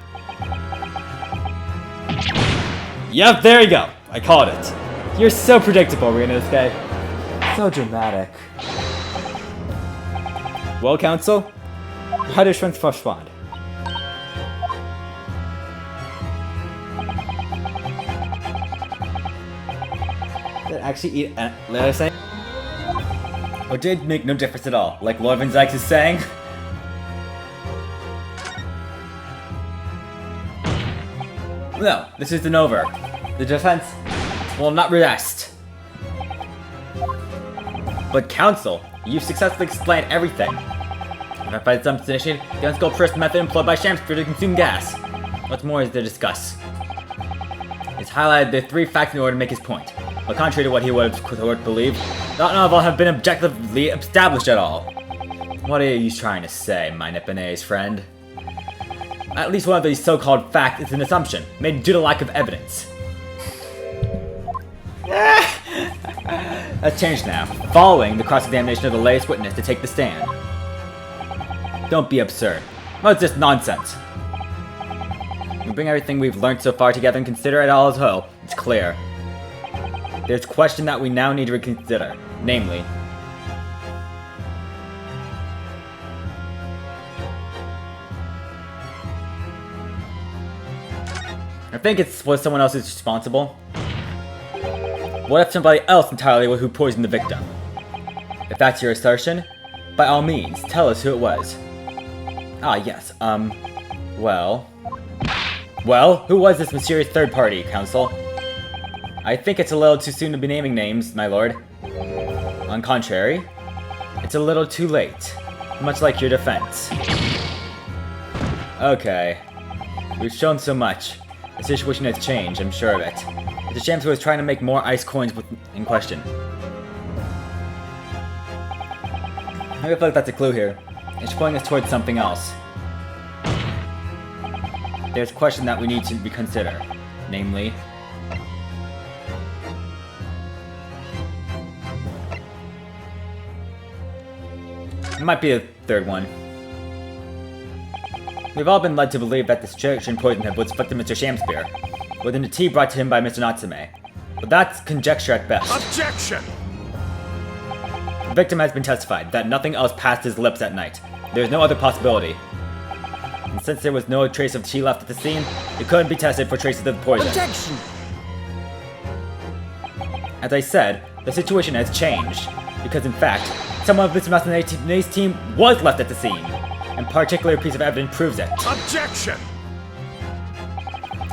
Yep, there you go. I called it. You're so predictable, Rena, this guy. So dramatic. Well, Counsel? How does Schwentz respond? Did it actually eat let us say? Or did it make no difference at all, like Lord Van Zykes is saying? No, this isn't over. The defense will not rest. But Counsel, you've successfully explained everything. By some definition, the unsculptured method employed by Shakespeare to consume gas. What's more is to discuss. He's highlighted the three facts in order to make his point. But contrary to what he would have believed, not none of all have been objectively established at all. What are you trying to say, my Nipponese friend? At least one of these so-called facts is an assumption, made due to lack of evidence. That's changed now, following the cross-examination of the latest witness to take the stand. Don't be absurd. What's this nonsense? We bring everything we've learned so far together and consider it all as whole. It's clear. There's a question that we now need to reconsider, namely, I think was someone else is responsible. What if somebody else entirely was who poisoned the victim? If that's your assertion, by all means, tell us who it was. Ah, yes, well, who was this mysterious third party, Counsel? I think it's a little too soon to be naming names, my lord. On contrary, it's a little too late, much like your defense. Okay, we've shown so much. The situation has changed, I'm sure of it. The Shamster was trying to make more ice coins in question. I feel like that's a clue here. It's pointing us towards something else. There's a question that we need to reconsider, namely, It might be a third one. We've all been led to believe that this Trojan poison was inflicted Mr. Shamspear, within the tea brought to him by Mr. Natsume. But that's conjecture at best. Objection! The victim has been testified that nothing else passed his lips that night. There is no other possibility. And since there was no trace of tea left at the scene, it couldn't be tested for traces of the poison. Objection! As I said, the situation has changed, because in fact, someone of Mr. Natsume's team was left at the scene, and a particular piece of evidence proves it. Objection!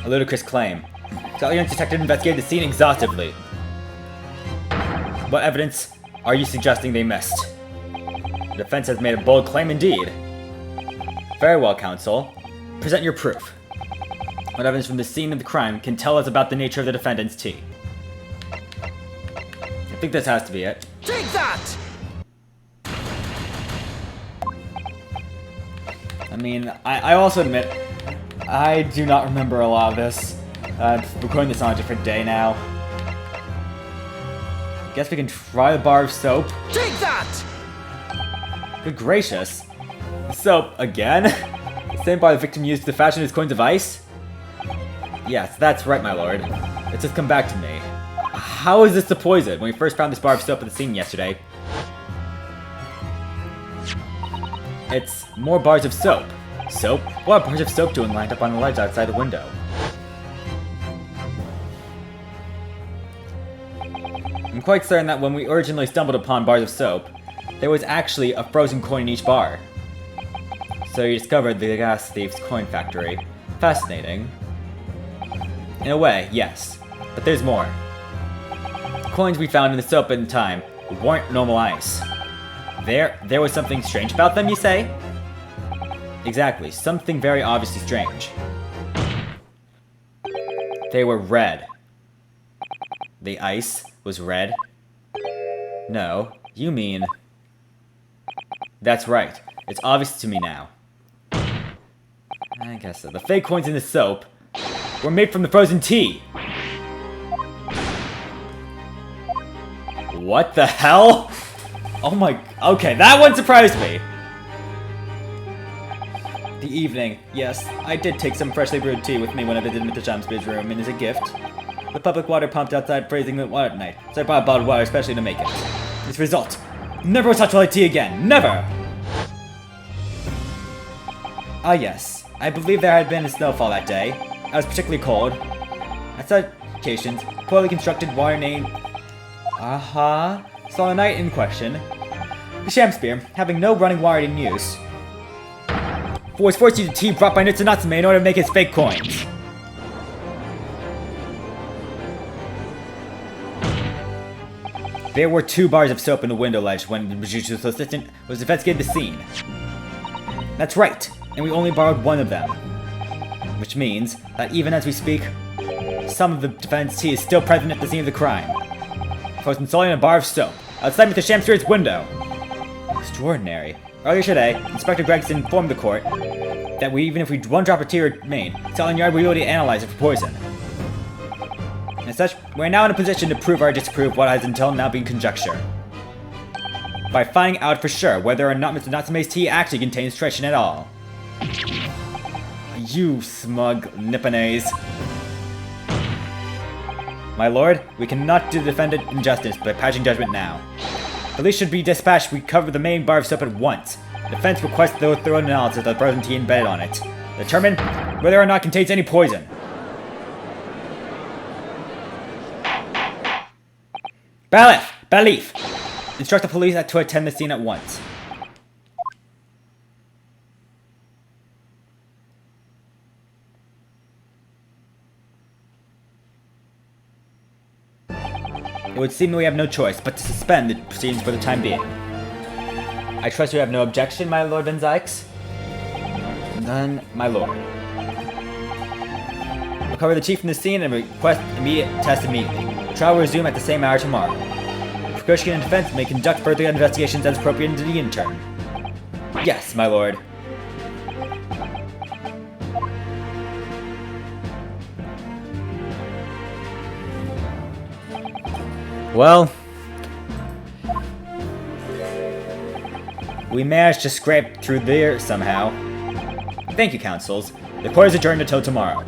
A ludicrous claim. Scotland detective investigated the scene exhaustively. What evidence are you suggesting they missed? The defense has made a bold claim indeed. Very well, counsel. Present your proof. What evidence from the scene of the crime can tell us about the nature of the defendant's tea? I think this has to be it. Take that! I mean, I also admit, I do not remember a lot of this. I'm recording this on a different day now. Guess we can try the bar of soap. Take that! Good gracious. Soap, again? The same bar the victim used to fashion his coins of ice? Yes, that's right, my lord. It's just come back to me. How is this the poison? When we first found this bar of soap at the scene yesterday. It's more bars of soap. Soap? What are bars of soap doing lined up on the ledge outside the window? I'm quite certain that when we originally stumbled upon bars of soap, there was actually a frozen coin in each bar. So you discovered the gas thief's coin factory. Fascinating. In a way, yes. But there's more. The coins we found in the soap at the time weren't normal ice. There was something strange about them, you say? Exactly, something very obviously strange. They were red. The ice was red? No, you mean... That's right, it's obvious to me now. I guess so. The fake coins in the soap were made from the frozen tea! What the hell? Oh my... Okay, that one surprised me! The evening. Yes, I did take some freshly brewed tea with me when I visited Mr. Shamspear's room, and as a gift, the public water pumped outside freezing the water at night, so I brought a bottle of water especially to make it. Its result, never will touch light tea again, never! Ah yes, I believe there had been a snowfall that day. I was particularly cold. At such occasions, poorly constructed water main... So on the night in question, the Shamspear, having no running water in use, was forced to use the tea brought by Mr. Natsume in order to make his fake coins. There were 2 bars of soap in the window ledge when the judicial assistant was investigating the scene. That's right, and we only borrowed 1 of them. Which means that even as we speak, some of the defendant's tea is still present at the scene of the crime. Frozen solely in a bar of soap, outside Mr. Shamspear's window. Extraordinary. Earlier today, Inspector Gregson informed the court that even if one drop of tea remained, Scotland Yard would be able to analyze it for poison. As such, we are now in a position to prove or disprove what has until now been conjecture. By finding out for sure whether or not Mr. Natsume's tea actually contains stretching at all. You smug Nipponese. My lord, we cannot do the defendant injustice by passing judgment now. Police should be dispatched. We cover the main bar of soap at once. Defense requests a thorough analysis of the frozen tea embedded on it. Determine whether or not it contains any poison. Bailiff! Instruct the police to attend the scene at once. It would seem that we have no choice but to suspend the proceedings for the time being. I trust you have no objection, my Lord Van Zykes? None, my lord. We'll cover the chief from the scene and request immediate test immediately. The trial will resume at the same hour tomorrow. The prosecution and defense may conduct further investigations as appropriate into the interim. Yes, my lord. Well, We managed to scrape through there somehow. Thank you, councils. The court is adjourned until tomorrow.